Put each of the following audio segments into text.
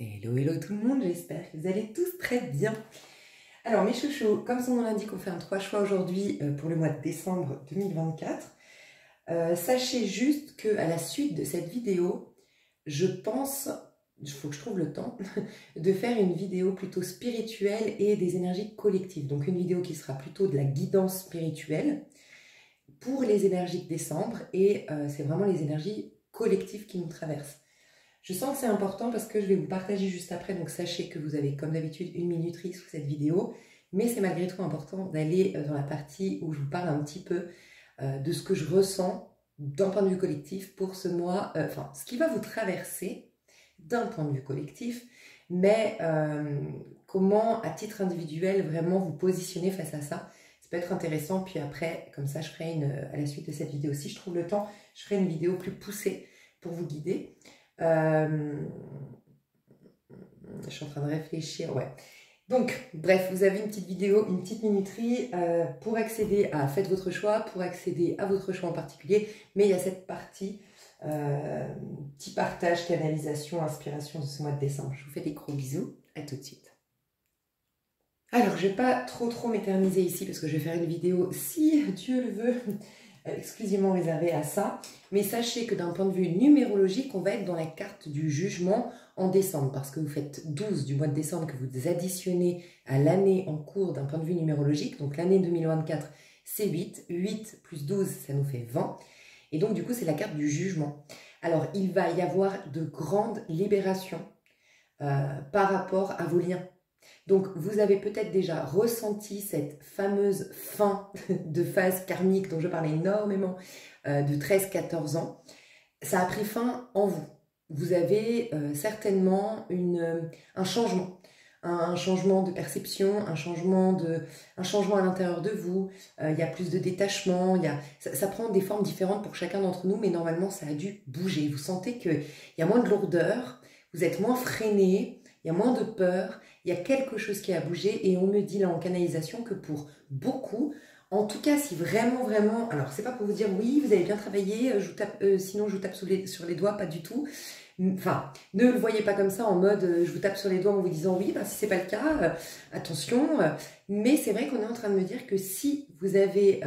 Hello, hello tout le monde, j'espère que vous allez tous très bien. Alors mes chouchous, comme son nom l'indique, on fait un 3 choix aujourd'hui pour le mois de décembre 2024. Sachez juste qu'à la suite de cette vidéo, je pense, il faut que je trouve le temps, de faire une vidéo plutôt spirituelle et des énergies collectives. Donc une vidéo qui sera plutôt de la guidance spirituelle pour les énergies de décembre et c'est vraiment les énergies collectives qui nous traversent. Je sens que c'est important parce que je vais vous partager juste après, donc sachez que vous avez comme d'habitude une minuterie sous cette vidéo, mais c'est malgré tout important d'aller dans la partie où je vous parle un petit peu de ce que je ressens d'un point de vue collectif pour ce mois, enfin ce qui va vous traverser d'un point de vue collectif, mais comment à titre individuel vraiment vous positionner face à ça. Ça peut être intéressant, puis après, comme ça je ferai à la suite de cette vidéo, si je trouve le temps, je ferai une vidéo plus poussée pour vous guider. Je suis en train de réfléchir, ouais. Donc, bref, vous avez une petite vidéo, une petite minuterie pour accéder à faites votre choix, pour accéder à votre choix en particulier, mais il y a cette partie petit partage, canalisation, inspiration de ce mois de décembre. Je vous fais des gros bisous, à tout de suite. Alors, je ne vais pas trop m'éterniser ici parce que je vais faire une vidéo, si Dieu le veut, exclusivement réservée à ça. Mais sachez que d'un point de vue numérologique, on va être dans la carte du jugement en décembre parce que vous faites 12 du mois de décembre que vous additionnez à l'année en cours d'un point de vue numérologique. Donc l'année 2024, c'est 8. 8 plus 12, ça nous fait 20. Et donc du coup, c'est la carte du jugement. Alors, il va y avoir de grandes libérations par rapport à vos liens. Donc, vous avez peut-être déjà ressenti cette fameuse fin de phase karmique dont je parlais énormément de 13-14 ans. Ça a pris fin en vous. Vous avez certainement un changement. Un changement de perception, un changement à l'intérieur de vous. Il y a plus de détachement. Ça prend des formes différentes pour chacun d'entre nous, mais normalement, ça a dû bouger. Vous sentez qu'il y a moins de lourdeur, vous êtes moins freiné, il y a moins de peur, il y a quelque chose qui a bougé et on me dit là en canalisation que pour beaucoup, en tout cas si vraiment, alors c'est pas pour vous dire oui, vous avez bien travaillé, sinon je vous tape sur les doigts, pas du tout. Enfin, ne le voyez pas comme ça en mode je vous tape sur les doigts en vous disant oui, si c'est pas le cas, attention. Mais c'est vrai qu'on est en train de me dire que si vous avez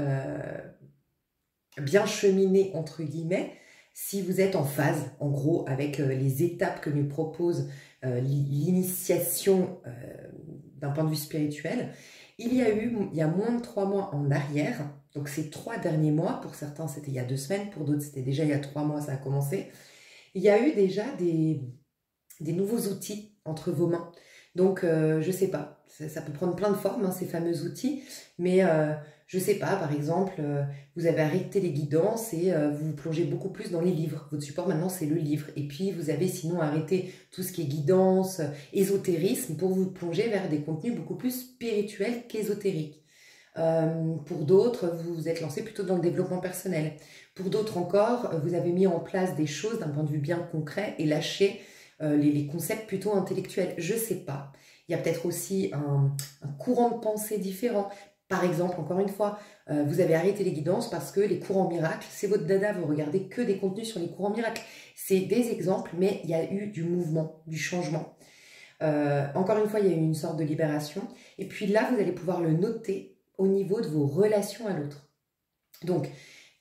bien cheminé entre guillemets, si vous êtes en phase, en gros, avec les étapes que nous propose l'initiation d'un point de vue spirituel, il y a moins de 3 mois en arrière, donc ces 3 derniers mois, pour certains c'était il y a 2 semaines, pour d'autres c'était déjà il y a 3 mois, ça a commencé, il y a eu déjà des nouveaux outils entre vos mains. Donc, je sais pas, ça peut prendre plein de formes, hein, ces fameux outils, mais je sais pas, par exemple, vous avez arrêté les guidances et vous vous plongez beaucoup plus dans les livres. Votre support maintenant, c'est le livre. Et puis, vous avez sinon arrêté tout ce qui est guidance, ésotérisme, pour vous plonger vers des contenus beaucoup plus spirituels qu'ésotériques. Pour d'autres, vous vous êtes lancé plutôt dans le développement personnel. Pour d'autres encore, vous avez mis en place des choses d'un point de vue bien concret et lâché les concepts plutôt intellectuels. Je sais pas. Il y a peut-être aussi un courant de pensée différent. Par exemple, encore une fois, vous avez arrêté les guidances parce que les courants miracles, c'est votre dada, vous regardez que des contenus sur les courants miracles. C'est des exemples, mais il y a eu du mouvement, du changement. Encore une fois, il y a eu une sorte de libération. Et puis là, vous allez pouvoir le noter au niveau de vos relations à l'autre. Donc,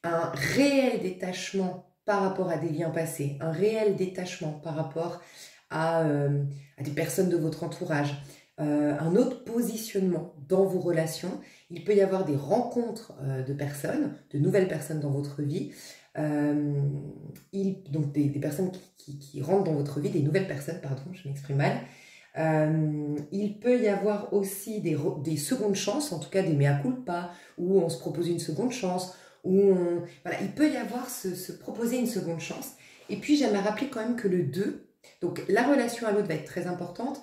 un réel détachement par rapport à des liens passés, un réel détachement par rapport à des personnes de votre entourage, un autre positionnement dans vos relations. Il peut y avoir des rencontres de personnes, de nouvelles personnes dans votre vie, donc des personnes qui rentrent dans votre vie, des nouvelles personnes, pardon, je m'exprime mal. Il peut y avoir aussi des secondes chances, en tout cas des mea culpa, où on se propose une seconde chance, voilà, il peut y avoir se proposer une seconde chance. Et puis j'aimerais rappeler quand même que le 2, donc la relation à l'autre va être très importante.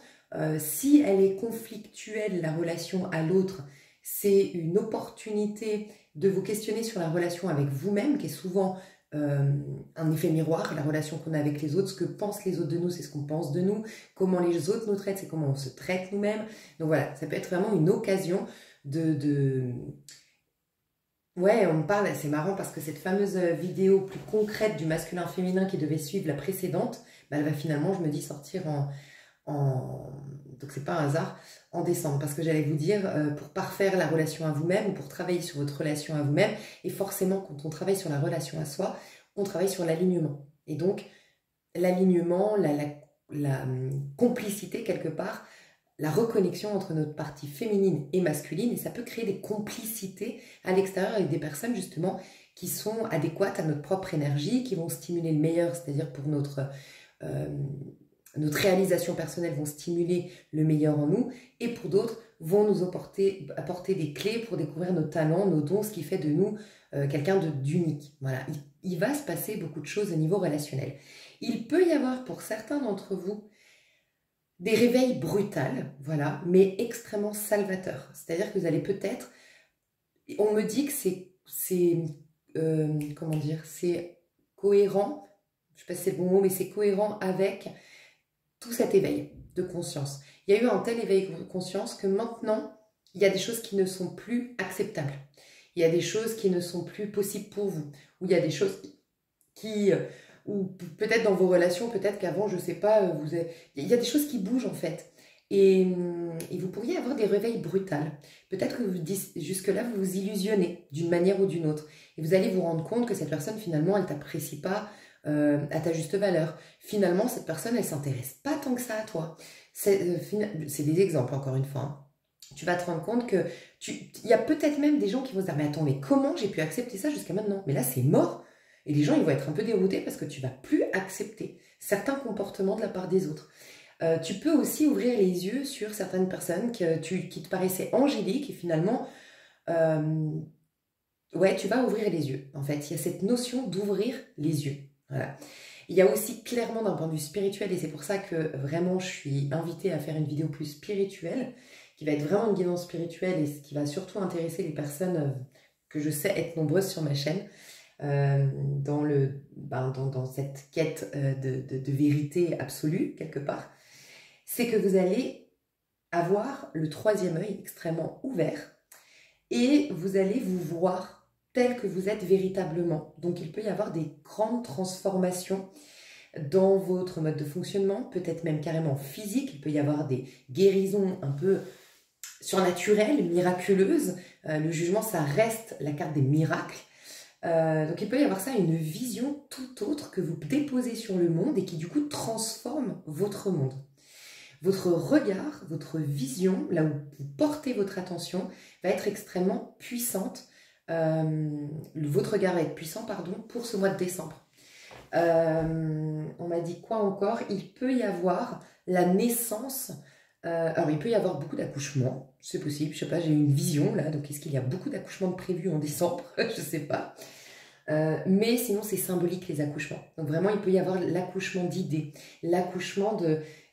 Si elle est conflictuelle, la relation à l'autre, c'est une opportunité de vous questionner sur la relation avec vous-même, qui est souvent un effet miroir, la relation qu'on a avec les autres, ce que pensent les autres de nous, c'est ce qu'on pense de nous, comment les autres nous traitent, c'est comment on se traite nous-mêmes. Donc voilà, ça peut être vraiment une occasion Ouais, on me parle, c'est marrant parce que cette fameuse vidéo plus concrète du masculin-féminin qui devait suivre la précédente, bah, elle va finalement, je me dis, sortir donc c'est pas un hasard, en décembre, parce que j'allais vous dire, pour parfaire la relation à vous-même, ou pour travailler sur votre relation à vous-même, et forcément quand on travaille sur la relation à soi, on travaille sur l'alignement. Et donc l'alignement, la complicité quelque part, la reconnexion entre notre partie féminine et masculine, et ça peut créer des complicités à l'extérieur avec des personnes justement qui sont adéquates à notre propre énergie, qui vont stimuler le meilleur, c'est-à-dire pour notre réalisation personnelle, vont stimuler le meilleur en nous, et pour d'autres vont nous apporter des clés pour découvrir nos talents, nos dons, ce qui fait de nous quelqu'un d'unique. Voilà, il va se passer beaucoup de choses au niveau relationnel. Il peut y avoir pour certains d'entre vous des réveils brutals, voilà, mais extrêmement salvateurs. C'est-à-dire que vous allez peut-être, on me dit que comment dire, c'est cohérent, je ne sais pas si c'est le bon mot, mais c'est cohérent avec tout cet éveil de conscience. Il y a eu un tel éveil de conscience que maintenant, il y a des choses qui ne sont plus acceptables. Il y a des choses qui ne sont plus possibles pour vous. Ou il y a des choses ou peut-être dans vos relations, peut-être qu'avant, je ne sais pas, il y a des choses qui bougent en fait. Et vous pourriez avoir des réveils brutals. Peut-être que jusque-là, vous vous illusionnez d'une manière ou d'une autre. Et vous allez vous rendre compte que cette personne, finalement, elle ne t'apprécie pas à ta juste valeur. Finalement, cette personne, elle ne s'intéresse pas tant que ça à toi. C'est des exemples, encore une fois. Hein. Tu vas te rendre compte que il y a peut-être même des gens qui vont se dire « Mais attends, mais comment j'ai pu accepter ça jusqu'à maintenant ?» Mais là, c'est mort. Et les gens, ils vont être un peu déroutés parce que tu ne vas plus accepter certains comportements de la part des autres. Tu peux aussi ouvrir les yeux sur certaines personnes qui te paraissaient angéliques et finalement, ouais, tu vas ouvrir les yeux. En fait, il y a cette notion d'ouvrir les yeux. Voilà. Il y a aussi clairement d'un point de vue spirituel, et c'est pour ça que vraiment je suis invitée à faire une vidéo plus spirituelle, qui va être vraiment une guidance spirituelle et qui va surtout intéresser les personnes que je sais être nombreuses sur ma chaîne, dans cette quête de vérité absolue, quelque part. C'est que vous allez avoir le troisième œil extrêmement ouvert et vous allez vous voir tel que vous êtes véritablement. Donc il peut y avoir des grandes transformations dans votre mode de fonctionnement, peut-être même carrément physique. Il peut y avoir des guérisons un peu surnaturelles, miraculeuses. Le jugement, ça reste la carte des miracles. Donc il peut y avoir ça, une vision tout autre que vous déposez sur le monde et qui du coup transforme votre monde. Votre regard, votre vision, là où vous portez votre attention, va être extrêmement puissante. Votre regard va être puissant, pardon, pour ce mois de décembre. On m'a dit quoi encore? Il peut y avoir la naissance. Alors, il peut y avoir beaucoup d'accouchements, c'est possible. Je sais pas, j'ai une vision là. Donc, est-ce qu'il y a beaucoup d'accouchements de prévus en décembre? Je sais pas. Mais sinon, c'est symbolique les accouchements. Donc, vraiment, il peut y avoir l'accouchement d'idées, l'accouchement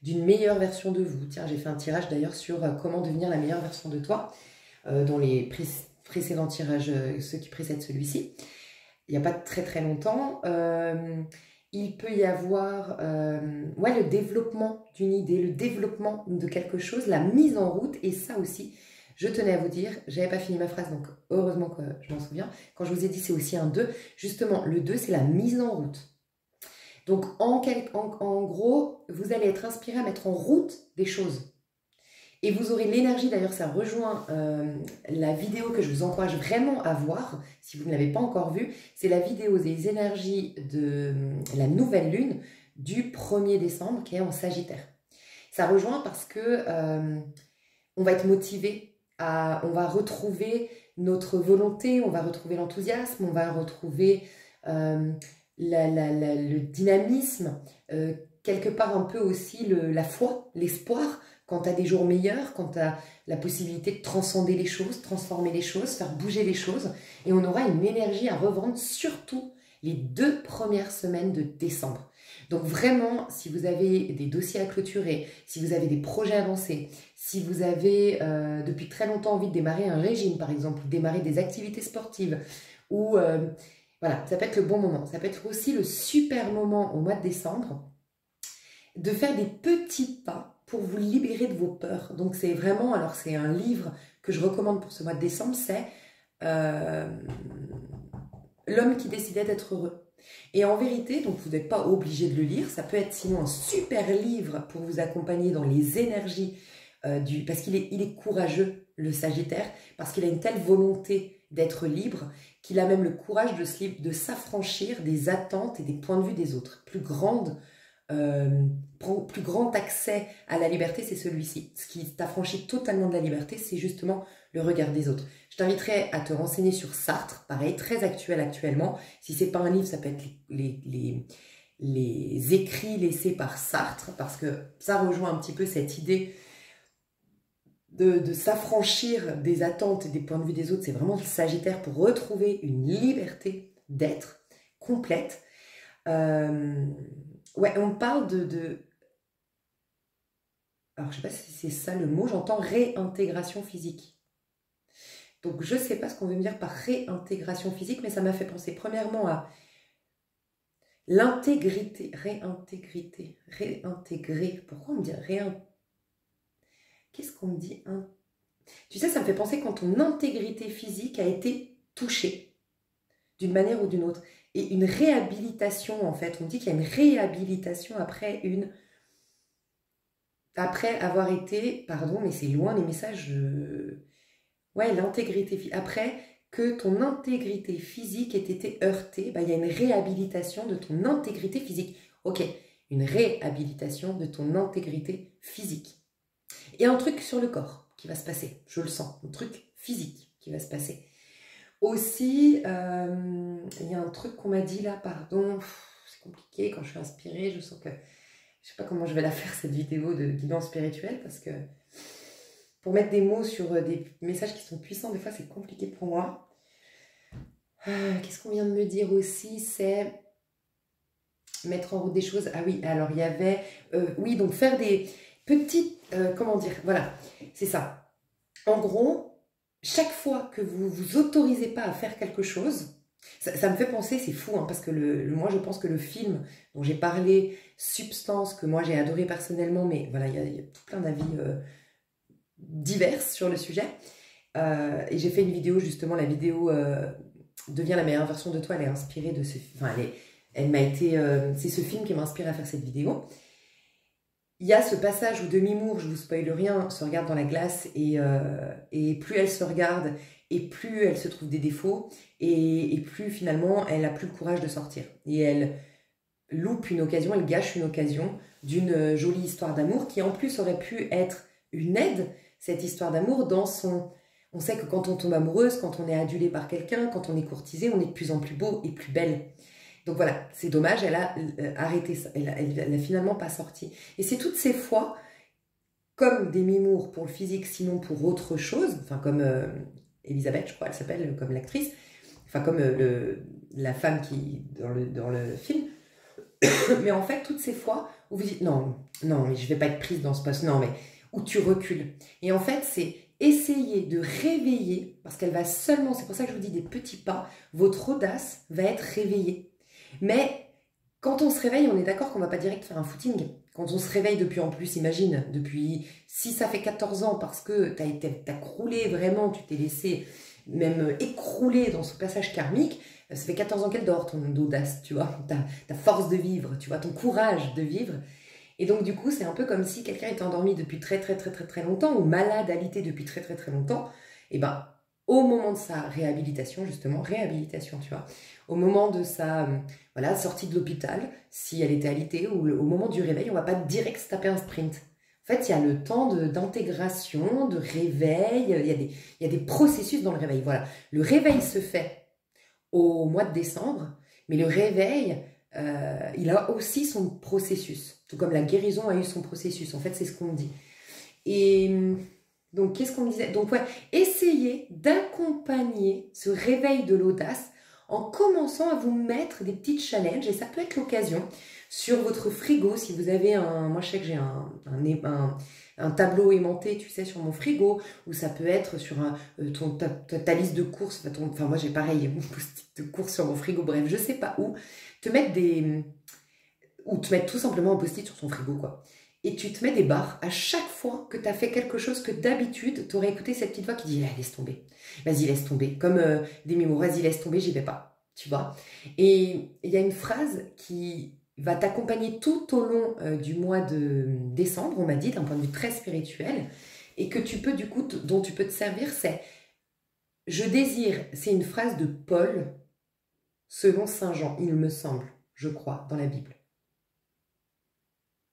d'une meilleure version de vous. Tiens, j'ai fait un tirage d'ailleurs sur comment devenir la meilleure version de toi dans les précédents tirages, ceux qui précèdent celui-ci. Il n'y a pas très très longtemps. Il peut y avoir ouais, le développement d'une idée, le développement de quelque chose, la mise en route. Et ça aussi, je tenais à vous dire, j'avais pas fini ma phrase, donc heureusement que je m'en souviens. Quand je vous ai dit c'est aussi un 2, justement, le 2, c'est la mise en route. Donc, en gros, vous allez être inspiré à mettre en route des choses. Et vous aurez l'énergie, d'ailleurs ça rejoint la vidéo que je vous encourage vraiment à voir, si vous ne l'avez pas encore vue, c'est la vidéo des énergies de la nouvelle lune du 1er décembre qui est en Sagittaire. Ça rejoint parce que on va être motivé, on va retrouver notre volonté, on va retrouver l'enthousiasme, on va retrouver le dynamisme, quelque part un peu aussi la foi, l'espoir, quand tu as des jours meilleurs, quand tu as la possibilité de transcender les choses, transformer les choses, faire bouger les choses. Et on aura une énergie à revendre, surtout les 2 premières semaines de décembre. Donc vraiment, si vous avez des dossiers à clôturer, si vous avez des projets avancés, si vous avez depuis très longtemps envie de démarrer un régime, par exemple, ou démarrer des activités sportives, ou voilà, ça peut être le bon moment. Ça peut être aussi le super moment au mois de décembre de faire des petits pas pour vous libérer de vos peurs. Donc c'est vraiment, alors c'est un livre que je recommande pour ce mois de décembre, c'est L'homme qui décidait d'être heureux. Et en vérité, donc vous n'êtes pas obligé de le lire, ça peut être sinon un super livre pour vous accompagner dans les énergies parce qu'il est, il est courageux, le Sagittaire, parce qu'il a une telle volonté d'être libre, qu'il a même le courage de s'affranchir des attentes et des points de vue des autres. Plus grand accès à la liberté, c'est celui-ci. Ce qui t'affranchit totalement de la liberté, c'est justement le regard des autres. Je t'inviterai à te renseigner sur Sartre, pareil, très actuel actuellement. Si c'est pas un livre, ça peut être les écrits laissés par Sartre, parce que ça rejoint un petit peu cette idée de s'affranchir des attentes et des points de vue des autres. C'est vraiment le Sagittaire pour retrouver une liberté d'être complète. Ouais, on parle alors, je ne sais pas si c'est ça le mot, j'entends réintégration physique. Donc, je ne sais pas ce qu'on veut me dire par réintégration physique, mais ça m'a fait penser premièrement à l'intégrité, réintégrer. Pourquoi on me dit Qu'est-ce qu'on me dit Tu sais, ça me fait penser quand ton intégrité physique a été touchée, d'une manière ou d'une autre. Et une réhabilitation, en fait. On dit qu'il y a une réhabilitation après avoir été... Pardon, mais c'est loin les messages... Ouais, l'intégrité physique. Après que ton intégrité physique ait été heurtée, bah, il y a une réhabilitation de ton intégrité physique. Ok, une réhabilitation de ton intégrité physique. Et un truc sur le corps qui va se passer, je le sens, un truc physique qui va se passer. Aussi, il y a un truc qu'on m'a dit là, pardon, c'est compliqué, quand je suis inspirée, je sens que, je sais pas comment je vais la faire cette vidéo de guidance spirituelle, parce que pour mettre des mots sur des messages qui sont puissants, des fois c'est compliqué pour moi. Qu'est-ce qu'on vient de me dire aussi, c'est mettre en route des choses. Ah oui, alors il y avait, oui, donc faire des petites, comment dire, voilà, c'est ça. En gros, chaque fois que vous vous autorisez pas à faire quelque chose, ça me fait penser, c'est fou, hein, parce que moi je pense que le film dont j'ai parlé, Substance, que moi j'ai adoré personnellement, mais voilà, il y a tout plein d'avis diverses sur le sujet, et j'ai fait une vidéo, justement, la vidéo Deviens la meilleure version de toi, elle est inspirée de ce film, enfin, elle m'a été, c'est ce film qui m'a inspiré à faire cette vidéo. Il y a ce passage où Demi Moore, je vous spoile rien, se regarde dans la glace et plus elle se regarde et plus elle se trouve des défauts et plus finalement elle n'a plus le courage de sortir. Et elle loupe une occasion, elle gâche une occasion d'une jolie histoire d'amour qui en plus aurait pu être une aide, cette histoire d'amour, dans son... On sait que quand on tombe amoureuse, quand on est adulé par quelqu'un, quand on est courtisé, on est de plus en plus beau et plus belle. Donc voilà, c'est dommage, elle a arrêté ça, elle a finalement pas sorti. Et c'est toutes ces fois, comme Demi Moore pour le physique, sinon pour autre chose, enfin comme Elisabeth, je crois, elle s'appelle, comme l'actrice, enfin comme la femme qui, dans le film. Mais en fait, toutes ces fois où vous dites, non, mais je vais pas être prise dans ce poste, non, mais où tu recules. Et en fait, c'est essayer de réveiller, parce qu'elle va seulement, c'est pour ça que je vous dis des petits pas, votre audace va être réveillée. Mais quand on se réveille, on est d'accord qu'on ne va pas direct faire un footing. Quand on se réveille depuis, en plus, imagine, si ça fait 14 ans, parce que t'as croulé vraiment, tu t'es laissé même écrouler dans ce passage karmique, ça fait 14 ans qu'elle dort, ton audace, tu vois, ta force de vivre, tu vois, ton courage de vivre. Et donc, du coup, c'est un peu comme si quelqu'un était endormi depuis très longtemps, ou malade, alité depuis très longtemps, et ben, au moment de sa réhabilitation, justement, tu vois, au moment de sa voilà, sortie de l'hôpital, si elle était alitée, ou au moment du réveil, on ne va pas direct se taper un sprint. En fait, il y a le temps d'intégration, de réveil, il y a des processus dans le réveil. Voilà, le réveil se fait au mois de décembre, mais le réveil, il a aussi son processus, tout comme la guérison a eu son processus. En fait, c'est ce qu'on dit. Et... donc, qu'est-ce qu'on disait? Donc, ouais, essayez d'accompagner ce réveil de l'audace en commençant à vous mettre des petits challenges. Et ça peut être l'occasion sur votre frigo, si vous avez un... Moi, je sais que j'ai un tableau aimanté, tu sais, sur mon frigo, ou ça peut être sur ta liste de courses. Enfin, moi, j'ai pareil, mon post-it de courses sur mon frigo. Bref, je sais pas où. Te mettre ou te mettre tout simplement un post-it sur ton frigo, quoi. Et tu te mets des barres à chaque fois que tu as fait quelque chose que d'habitude, tu aurais écouté cette petite voix qui dit « Laisse tomber, vas-y, laisse tomber ». Comme des mémoires, vas-y, laisse tomber, j'y vais pas. tu vois. Et il y a une phrase qui va t'accompagner tout au long du mois de décembre, on m'a dit, d'un point de vue très spirituel, et que tu peux, du coup, dont tu peux te servir, c'est « Je désire », c'est une phrase de Paul, selon Saint Jean, il me semble, je crois, dans la Bible.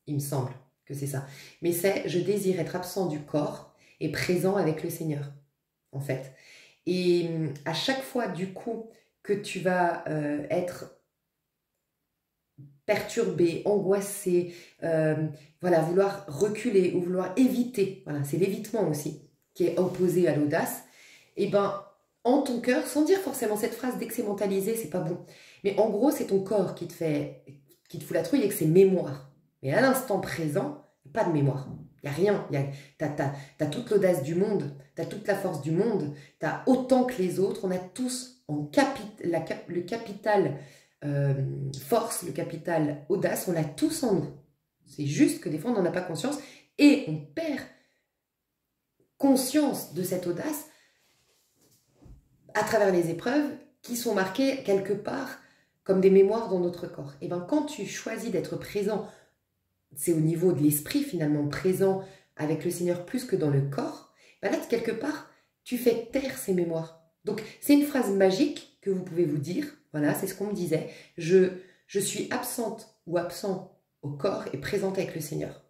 Il me semble que c'est ça. Mais c'est « Je désire être absent du corps et présent avec le Seigneur », en fait. Et à chaque fois, du coup, que tu vas être perturbé, angoissé, voilà, vouloir reculer ou vouloir éviter, voilà, c'est l'évitement aussi qui est opposé à l'audace, et ben en ton cœur, sans dire forcément cette phrase, dès que c'est mentalisé, c'est pas bon, mais en gros c'est ton corps qui te fout la trouille et que c'est mémoire. Mais à l'instant présent, pas de mémoire. Il n'y a rien. T'as toute l'audace du monde, t'as toute la force du monde, t'as autant que les autres. On a tous le capital force, le capital audace, on l'a tous en nous. C'est juste que des fois on n'en a pas conscience et on perd conscience de cette audace à travers les épreuves qui sont marquées quelque part comme des mémoires dans notre corps. Et bien quand tu choisis d'être présent, c'est au niveau de l'esprit finalement, présent avec le Seigneur plus que dans le corps, ben là quelque part tu fais taire ces mémoires. Donc c'est une phrase magique que vous pouvez vous dire, voilà, c'est ce qu'on me disait, je suis absente ou absent au corps et présente avec le Seigneur.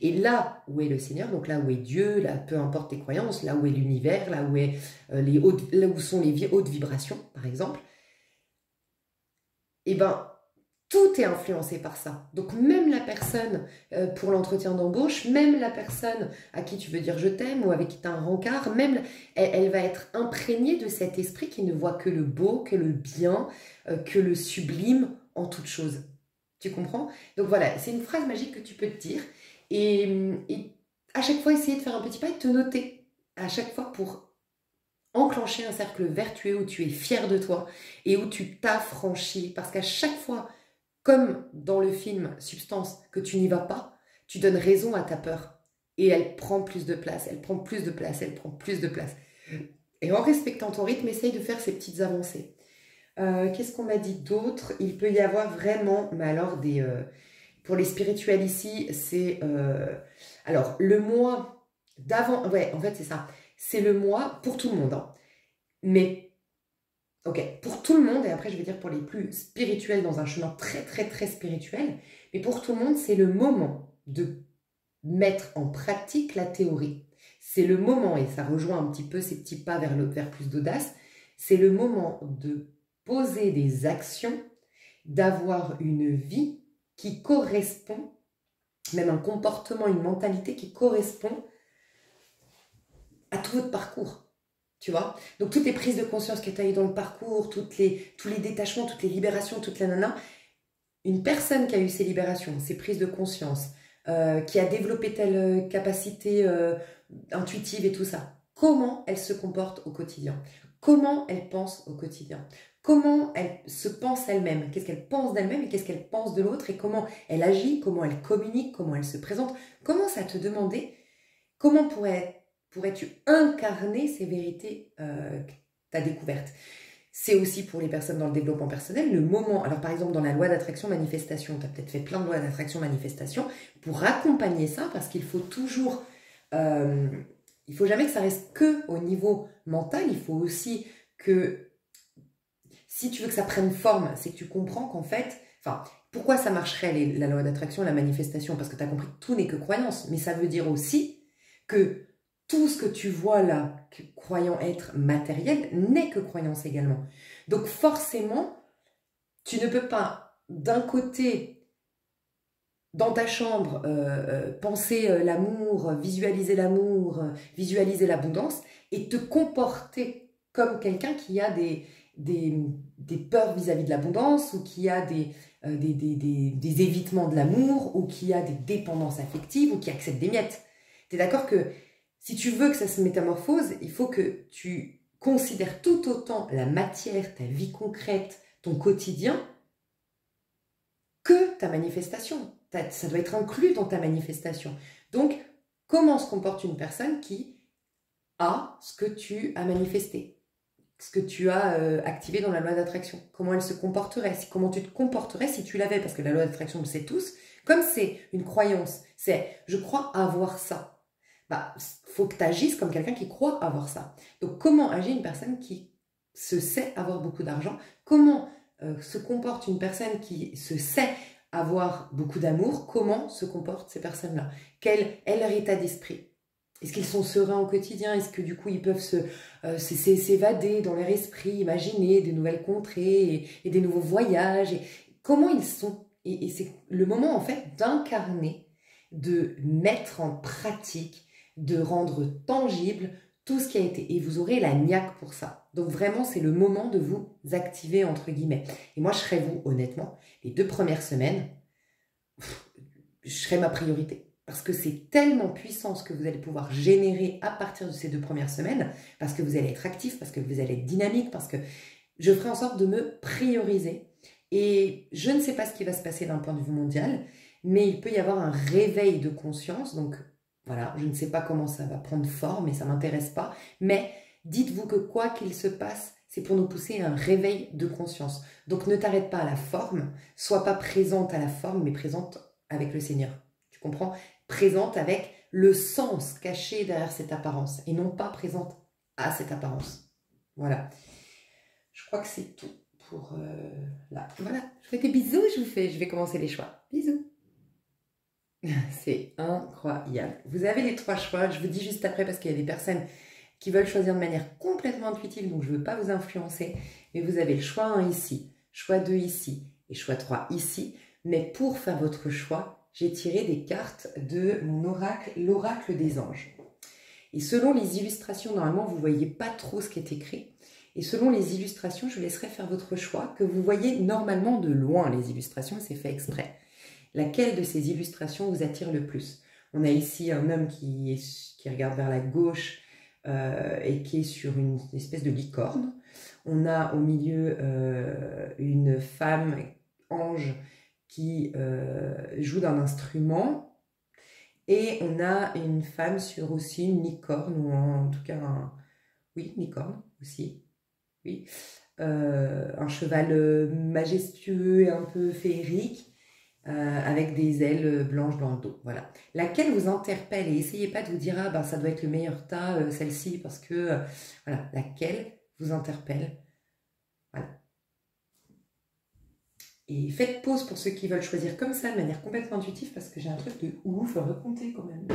Et là où est le Seigneur, donc là où est Dieu, là peu importe tes croyances, là où est l'univers, là où est là où sont les hautes vibrations, par exemple, et ben tout est influencé par ça. Donc même la personne pour l'entretien d'embauche, même la personne à qui tu veux dire je t'aime ou avec qui tu as un rencard, même elle va être imprégnée de cet esprit qui ne voit que le beau, que le bien, que le sublime en toute chose. Tu comprends? Donc voilà, c'est une phrase magique que tu peux te dire et à chaque fois essayer de faire un petit pas et de te noter à chaque fois pour enclencher un cercle vertueux où tu es fier de toi et où tu t'affranchis parce qu'à chaque fois comme dans le film Substance, que tu n'y vas pas, tu donnes raison à ta peur. Et elle prend plus de place, elle prend plus de place, elle prend plus de place. Et en respectant ton rythme, essaye de faire ces petites avancées. Qu'est-ce qu'on m'a dit d'autre? Il peut y avoir vraiment, mais alors pour les spirituels ici, c'est... alors, le mois d'avant... Ouais, en fait, c'est ça. C'est le mois pour tout le monde. Hein. Mais... Ok, pour tout le monde, et après je vais dire pour les plus spirituels dans un chemin très très très spirituel, mais pour tout le monde, c'est le moment de mettre en pratique la théorie. C'est le moment, et ça rejoint un petit peu ces petits pas vers plus d'audace, c'est le moment de poser des actions, d'avoir une vie qui correspond, même un comportement, une mentalité qui correspond à tout votre parcours. Tu vois? Donc toutes les prises de conscience que tu as eues dans le parcours, tous les détachements, toutes les libérations, toutes les nanas, une personne qui a eu ces libérations, ces prises de conscience, qui a développé telle capacité intuitive et tout ça, comment elle se comporte au quotidien? Comment elle pense au quotidien? Comment elle se pense elle-même? Qu'est-ce qu'elle pense d'elle-même et qu'est-ce qu'elle pense de l'autre? Et comment elle agit? Comment elle communique? Comment elle se présente? Commence à te demander comment pourrais-tu incarner ces vérités que tu as découvertes? C'est aussi pour les personnes dans le développement personnel, le moment, alors par exemple dans la loi d'attraction-manifestation, tu as peut-être fait plein de lois d'attraction-manifestation, pour accompagner ça, parce qu'il faut toujours, il faut jamais que ça reste que au niveau mental, il faut aussi que, si tu veux que ça prenne forme, c'est que tu comprends qu'en fait, enfin, pourquoi ça marcherait la loi d'attraction, la manifestation? Parce que tu as compris que tout n'est que croyance, mais ça veut dire aussi que tout ce que tu vois là, croyant être matériel, n'est que croyance également. Donc forcément, tu ne peux pas, d'un côté, dans ta chambre, penser l'amour, visualiser l'abondance, et te comporter comme quelqu'un qui a des peurs vis-à-vis de l'abondance, ou qui a des évitements de l'amour, ou qui a des dépendances affectives, ou qui accepte des miettes. Tu es d'accord que si tu veux que ça se métamorphose, il faut que tu considères tout autant la matière, ta vie concrète, ton quotidien, que ta manifestation. Ça doit être inclus dans ta manifestation. Donc, comment se comporte une personne qui a ce que tu as manifesté? ce que tu as activé dans la loi d'attraction. Comment elle se comporterait, comment tu te comporterais si tu l'avais, parce que la loi d'attraction, on le sait tous, comme c'est une croyance, c'est « je crois avoir ça ». Bah, faut que tu agisses comme quelqu'un qui croit avoir ça. Donc, comment agit une personne qui se sait avoir beaucoup d'argent? Comment se comporte une personne qui se sait avoir beaucoup d'amour? Comment se comportent ces personnes-là? Quel est leur état d'esprit? Est-ce qu'ils sont sereins au quotidien? Est-ce que du coup, ils peuvent s'évader dans leur esprit, imaginer de nouvelles contrées et des nouveaux voyages? Et comment ils sont? Et c'est le moment, en fait, d'incarner, de mettre en pratique, de rendre tangible tout ce qui a été. Et vous aurez la niaque pour ça. Donc vraiment, c'est le moment de vous activer, entre guillemets. Et moi, je serai vous, honnêtement, les 2 premières semaines, je serai ma priorité. Parce que c'est tellement puissant ce que vous allez pouvoir générer à partir de ces 2 premières semaines, parce que vous allez être actif, parce que vous allez être dynamique, parce que je ferai en sorte de me prioriser. Et je ne sais pas ce qui va se passer d'un point de vue mondial, mais il peut y avoir un réveil de conscience. Donc voilà, je ne sais pas comment ça va prendre forme et ça ne m'intéresse pas. Mais dites-vous que quoi qu'il se passe, c'est pour nous pousser à un réveil de conscience. Donc ne t'arrête pas à la forme, sois pas présente à la forme, mais présente avec le Seigneur. Tu comprends? Présente avec le sens caché derrière cette apparence et non pas présente à cette apparence. Voilà. Je crois que c'est tout pour là. Voilà, je vous fais des bisous, je vais commencer les choix. Bisous. C'est incroyable. Vous avez les 3 choix, je vous dis juste après parce qu'il y a des personnes qui veulent choisir de manière complètement intuitive, donc je ne veux pas vous influencer, mais vous avez le choix 1 ici, choix 2 ici et choix 3 ici. Mais pour faire votre choix, j'ai tiré des cartes de mon oracle, l'oracle des anges. Et selon les illustrations, normalement, vous ne voyez pas trop ce qui est écrit. Et selon les illustrations, je vous laisserai faire votre choix, que vous voyez normalement de loin, les illustrations, c'est fait exprès. Laquelle de ces illustrations vous attire le plus? On a ici un homme qui regarde vers la gauche et qui est sur une espèce de licorne. On a au milieu une femme ange qui joue d'un instrument. Et on a une femme sur aussi une licorne, ou en tout cas, oui, une licorne aussi, oui. Un cheval majestueux et un peu féerique, avec des ailes blanches dans le dos, voilà. Laquelle vous interpelle, et essayez pas de vous dire, ah ben ça doit être le meilleur tas, celle-ci, parce que, voilà, laquelle vous interpelle, voilà. Et faites pause pour ceux qui veulent choisir comme ça, de manière complètement intuitive, parce que j'ai un truc de ouf à raconter quand même.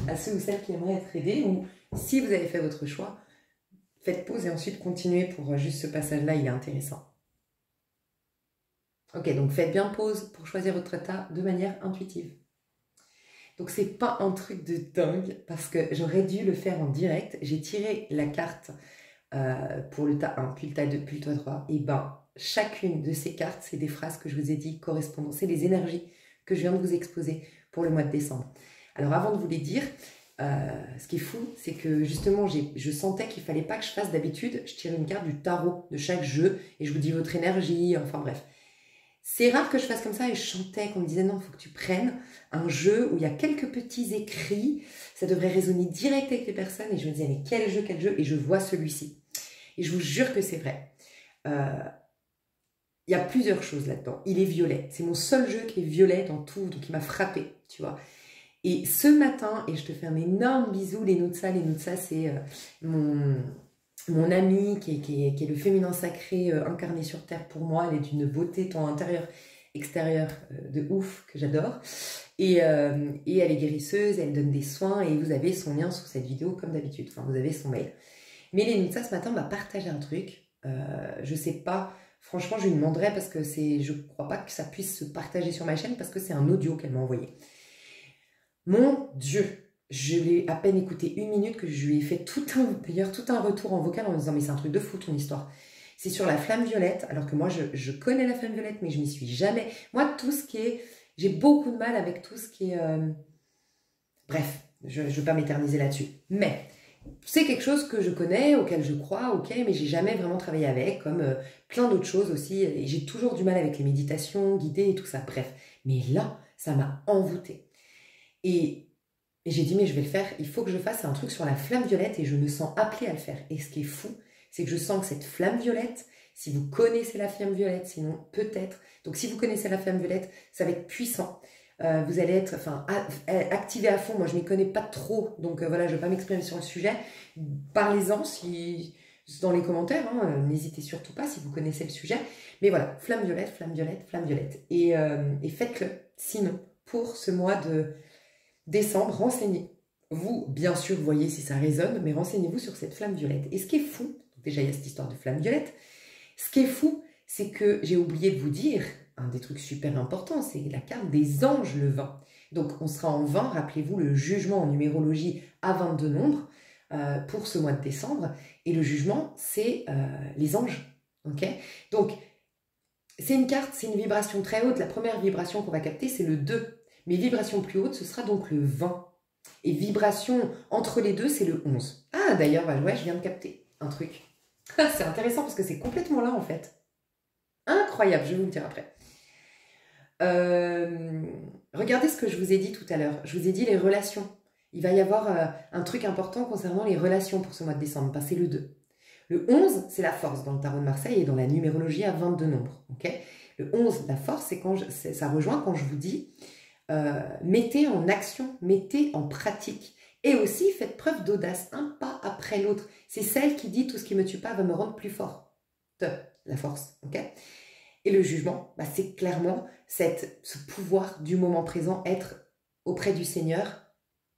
À ceux ou celles qui aimeraient être aidés, ou si vous avez fait votre choix, faites pause et ensuite continuez pour juste ce passage-là, il est intéressant. Ok, donc faites bien pause pour choisir votre tas de manière intuitive. Donc c'est pas un truc de dingue, parce que j'aurais dû le faire en direct. J'ai tiré la carte pour le tas 1, puis le tas 2, puis le tas 3, et ben chacune de ces cartes, c'est des phrases que je vous ai dit correspondant, c'est les énergies que je viens de vous exposer pour le mois de décembre. Alors avant de vous les dire, ce qui est fou, c'est que justement, je sentais qu'il ne fallait pas que je fasse d'habitude, je tire une carte du tarot de chaque jeu, et je vous dis votre énergie, enfin bref. C'est rare que je fasse comme ça, et je sentais qu'on me disait non, il faut que tu prennes un jeu où il y a quelques petits écrits, ça devrait résonner direct avec les personnes, et je me disais mais quel jeu, et je vois celui-ci. Et je vous jure que c'est vrai. Il y a plusieurs choses là-dedans. Il est violet. C'est mon seul jeu qui est violet dans tout, donc il m'a frappé, tu vois. Et ce matin, et je te fais un énorme bisou, les Noutsa, c'est mon amie qui est le féminin sacré incarné sur Terre pour moi. Elle est d'une beauté tant intérieure, extérieure de ouf que j'adore. Et elle est guérisseuse, elle donne des soins et vous avez son lien sous cette vidéo comme d'habitude. Enfin, vous avez son mail. Mais les Noutsa, ce matin, m'a partagé un truc. Je sais pas... Franchement, je lui demanderai parce que je ne crois pas que ça puisse se partager sur ma chaîne parce que c'est un audio qu'elle m'a envoyé. Mon Dieu, je l'ai à peine écouté 1 minute que je lui ai fait tout un retour en vocal en me disant mais c'est un truc de fou ton histoire. C'est sur la flamme violette, alors que moi je connais la flamme violette mais je m'y suis jamais... Moi tout ce qui est... J'ai beaucoup de mal avec tout ce qui est... Bref, je ne veux pas m'éterniser là-dessus. Mais... c'est quelque chose que je connais, auquel je crois, ok, mais j'ai jamais vraiment travaillé avec, comme plein d'autres choses aussi. Et j'ai toujours du mal avec les méditations guidées et tout ça. Bref, mais là, ça m'a envoûtée. Et Et j'ai dit, mais je vais le faire, il faut que je fasse un truc sur la flamme violette et je me sens appelée à le faire. Et ce qui est fou, c'est que je sens que cette flamme violette, si vous connaissez la flamme violette, sinon peut-être, donc si vous connaissez la flamme violette, ça va être puissant. Vous allez être activé à fond. Moi, je ne m'y connais pas trop, donc voilà, je ne vais pas m'exprimer sur le sujet. Parlez-en dans les commentaires, hein, n'hésitez surtout pas si vous connaissez le sujet. Mais voilà, flamme violette, flamme violette, flamme violette. Et faites-le, sinon, pour ce mois de décembre, renseignez-vous. Bien sûr, voyez si ça résonne, mais renseignez-vous sur cette flamme violette. Et ce qui est fou, déjà il y a cette histoire de flamme violette, ce qui est fou, c'est que j'ai oublié de vous dire, un des trucs super importants, c'est la carte des anges, le 20. Donc on sera en 20, rappelez-vous, le jugement en numérologie à 22 nombres pour ce mois de décembre. Et le jugement, c'est les anges. Ok, donc, c'est une carte, c'est une vibration très haute. La première vibration qu'on va capter, c'est le 2. Mais vibration plus haute, ce sera donc le 20. Et vibration entre les deux, c'est le 11. Ah, d'ailleurs, ouais, je viens de capter un truc. C'est intéressant parce que c'est complètement là, en fait. Incroyable, je vais vous le dire après. Regardez ce que je vous ai dit tout à l'heure. Je vous ai dit les relations. Il va y avoir un truc important concernant les relations pour ce mois de décembre. C'est le 2. Le 11, c'est la force dans le tarot de Marseille et dans la numérologie à 22 nombres. Okay, le 11, la force, c'est quand ça rejoint quand je vous dis mettez en action, mettez en pratique. Et aussi, faites preuve d'audace, un pas après l'autre. C'est celle qui dit tout ce qui ne me tue pas va me rendre plus fort. La force. Okay, et le jugement, bah, c'est clairement ce pouvoir du moment présent, être auprès du Seigneur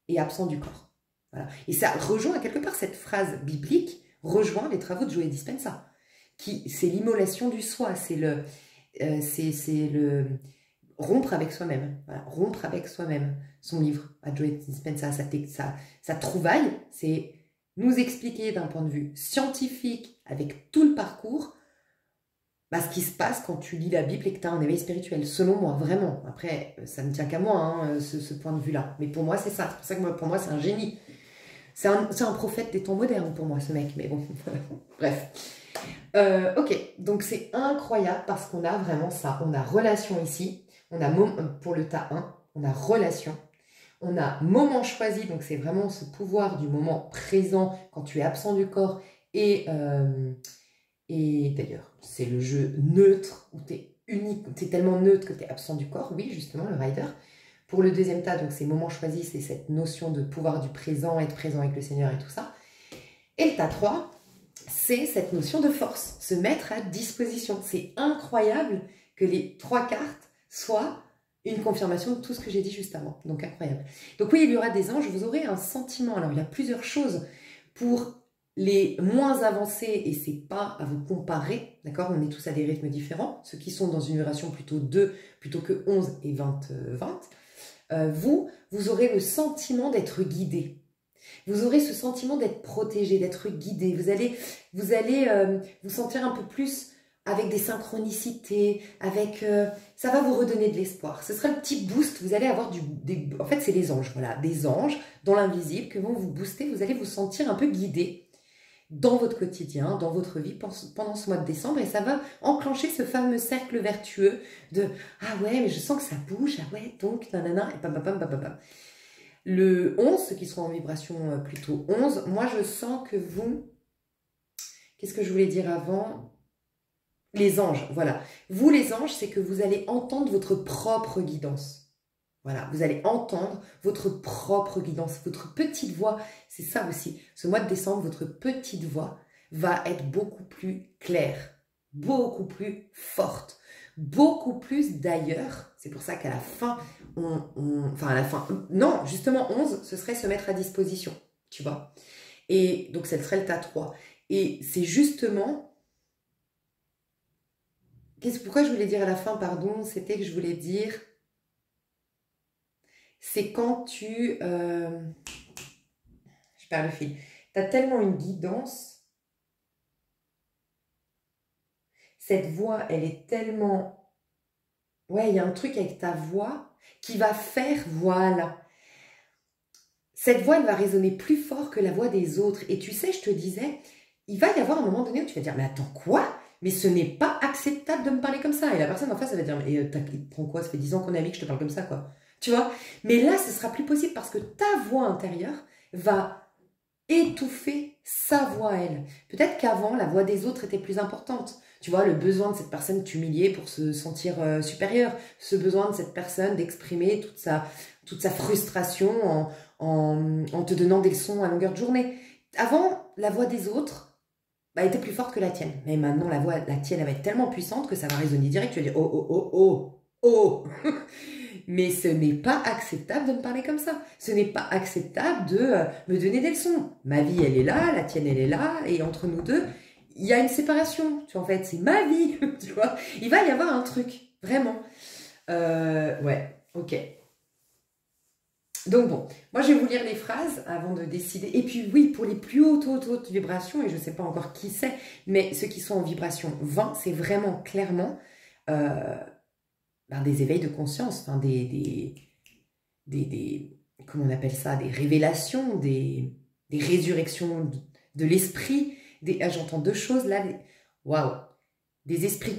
et absent du corps. Voilà. Et ça rejoint quelque part cette phrase biblique, rejoint les travaux de Joe Dispenza, qui c'est l'immolation du soi, c'est le rompre avec soi-même, voilà, rompre avec soi-même. Son livre à Joe Dispenza, sa trouvaille, c'est nous expliquer d'un point de vue scientifique, avec tout le parcours, bah, ce qui se passe quand tu lis la Bible et que tu as un éveil spirituel, selon moi, vraiment. Après, ça ne tient qu'à moi, hein, ce point de vue-là. Mais pour moi, c'est ça. C'est pour ça que pour moi, c'est un génie. C'est un prophète des temps modernes pour moi, ce mec. Mais bon, bref. Ok, donc c'est incroyable parce qu'on a vraiment ça. On a relation ici. On a pour le tas 1, on a relation. On a moment choisi, donc c'est vraiment ce pouvoir du moment présent quand tu es absent du corps. Et d'ailleurs, c'est le jeu neutre où tu es unique, tu es tellement neutre que tu es absent du corps. Oui, justement, le rider. Pour le deuxième tas, donc c'est moment choisi, c'est cette notion de pouvoir du présent, être présent avec le Seigneur et tout ça. Et le tas 3, c'est cette notion de force, se mettre à disposition. C'est incroyable que les 3 cartes soient une confirmation de tout ce que j'ai dit juste avant. Donc incroyable. Donc oui, il y aura des anges, vous aurez un sentiment. Alors il y a plusieurs choses pour les moins avancés, et c'est pas à vous comparer, d'accord? On est tous à des rythmes différents. Ceux qui sont dans une vibration plutôt 2, plutôt que 11 et 20, vous aurez le sentiment d'être guidé. Vous aurez ce sentiment d'être protégé, d'être guidé. Vous allez vous sentir un peu plus avec des synchronicités, ça va vous redonner de l'espoir. Ce sera le petit boost. Vous allez avoir en fait, c'est les anges, voilà, des anges dans l'invisible que vont vous booster. Vous allez vous sentir un peu guidé dans votre quotidien, dans votre vie pendant ce mois de décembre, et ça va enclencher ce fameux cercle vertueux de « Ah ouais, mais je sens que ça bouge, ah ouais, donc, nanana, et pam, pam, pam, pam, pam. » Le 11, ceux qui seront en vibration plutôt 11, moi je sens que vous... Qu'est-ce que je voulais dire avant? Les anges, voilà. Vous les anges, c'est que vous allez entendre votre propre guidance. Voilà, vous allez entendre votre propre guidance, votre petite voix. C'est ça aussi. Ce mois de décembre, votre petite voix va être beaucoup plus claire, beaucoup plus forte, beaucoup plus d'ailleurs. C'est pour ça qu'à la fin, enfin à la fin, non, justement 11, ce serait se mettre à disposition, tu vois. Et donc, ce serait le tas 3. Et c'est justement... Pourquoi je voulais dire à la fin, pardon, c'était que je voulais dire... C'est quand tu... je perds le fil. Tu as tellement une guidance. Cette voix, elle est tellement... Ouais, il y a un truc avec ta voix qui va faire, voilà. Cette voix, elle va résonner plus fort que la voix des autres. Et tu sais, je te disais, il va y avoir un moment donné où tu vas dire, mais attends, quoi? Mais ce n'est pas acceptable de me parler comme ça. Et la personne en face, elle va dire, mais prends quoi? Ça fait 10 ans qu'on est amis que je te parle comme ça, quoi. tu vois. Mais là, ce sera plus possible parce que ta voix intérieure va étouffer sa voix à elle. Peut-être qu'avant, la voix des autres était plus importante. Tu vois, le besoin de cette personne t'humilier pour se sentir supérieur, ce besoin de cette personne d'exprimer toute sa frustration en te donnant des leçons à longueur de journée. Avant, la voix des autres était plus forte que la tienne. Mais maintenant, la tienne, elle va être tellement puissante que ça va résonner direct. Tu vas dire, oh, oh, oh, oh, oh. Mais ce n'est pas acceptable de me parler comme ça. Ce n'est pas acceptable de me donner des leçons. Ma vie, elle est là, la tienne, elle est là, et entre nous deux, il y a une séparation. Tu vois, en fait, c'est ma vie, tu vois. Il va y avoir un truc, vraiment. Ouais, ok. Donc bon, moi je vais vous lire les phrases avant de décider. Et puis oui, pour les plus hautes vibrations, et je ne sais pas encore qui c'est, mais ceux qui sont en vibration 20, c'est vraiment clairement des éveils de conscience, comment on appelle ça, des révélations, des résurrections de l'esprit. J'entends deux choses là. Waouh! Des esprits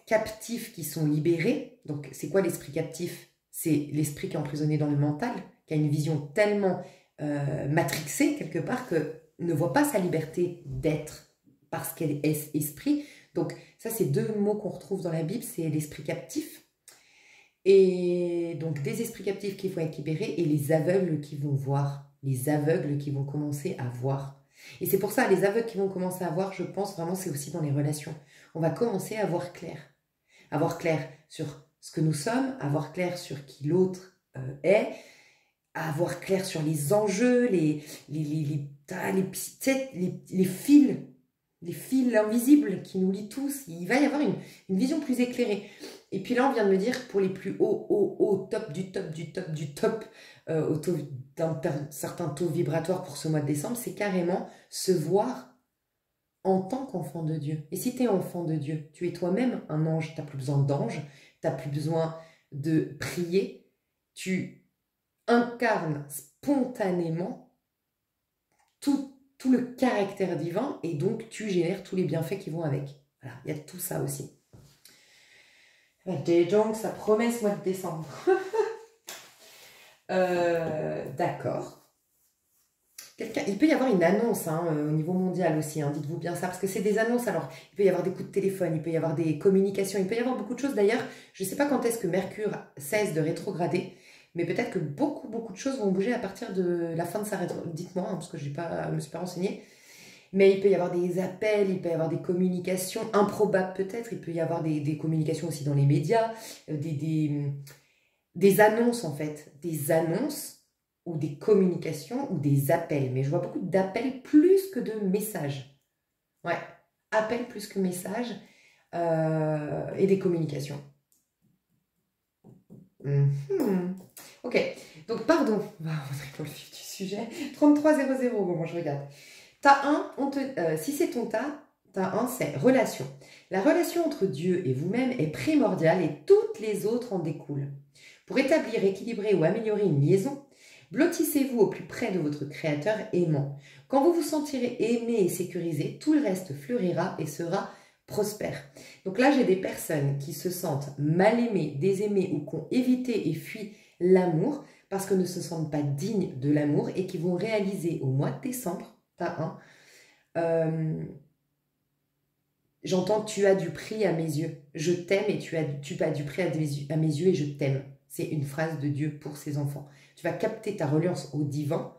captifs qui sont libérés. Donc c'est quoi l'esprit captif? C'est l'esprit qui est emprisonné dans le mental, qui a une vision tellement matrixée quelque part que ne voit pas sa liberté d'être parce qu'elle est esprit. Donc ça, c'est deux mots qu'on retrouve dans la Bible, c'est l'esprit captif. Et donc des esprits captifs qui vont être libérés et les aveugles qui vont voir, les aveugles qui vont commencer à voir. Et c'est pour ça, les aveugles qui vont commencer à voir, je pense vraiment, c'est aussi dans les relations. On va commencer à voir clair. À voir clair sur ce que nous sommes, à voir clair sur qui l'autre est, à voir clair sur les enjeux, les fils invisibles qui nous lient tous. Il va y avoir une vision plus éclairée. Et puis là, on vient de me dire, pour les plus hauts top du top du top du top, d'un certain taux vibratoire pour ce mois de décembre, c'est carrément se voir en tant qu'enfant de Dieu. Et si tu es enfant de Dieu, tu es toi-même un ange, tu n'as plus besoin d'ange, tu n'as plus besoin de prier, tu incarnes spontanément tout le caractère divin et donc tu génères tous les bienfaits qui vont avec. Voilà, il y a tout ça aussi. Donc, ça promet ce mois de décembre. D'accord. Il peut y avoir une annonce au niveau mondial aussi, dites-vous bien ça, parce que c'est des annonces. Alors, il peut y avoir des coups de téléphone, il peut y avoir des communications, il peut y avoir beaucoup de choses. D'ailleurs, je ne sais pas quand est-ce que Mercure cesse de rétrograder, mais peut-être que beaucoup de choses vont bouger à partir de la fin de sa rétrograde. Dites-moi, parce que je ne me suis pas renseignée. Mais il peut y avoir des appels, il peut y avoir des communications improbables peut-être, il peut y avoir des communications aussi dans les médias, des annonces en fait, des annonces ou des communications ou des appels. Mais je vois beaucoup d'appels plus que de messages. Ouais, appels plus que messages et des communications. Ok, donc pardon, on va rentrer dans le vif du sujet. 3300, bon, je regarde. Tas 1, si c'est ton tas 1, c'est relation. La relation entre Dieu et vous-même est primordiale et toutes les autres en découlent. Pour établir, équilibrer ou améliorer une liaison, blottissez-vous au plus près de votre Créateur aimant. Quand vous vous sentirez aimé et sécurisé, tout le reste fleurira et sera prospère. Donc là, j'ai des personnes qui se sentent mal aimées, désaimées ou qui ont évité et fui l'amour parce que ne se sentent pas dignes de l'amour et qui vont réaliser au mois de décembre, j'entends tu as du prix à mes yeux, je t'aime et tu as du prix à mes yeux et je t'aime. C'est une phrase de Dieu pour ses enfants. Tu vas capter ta reliance au divin,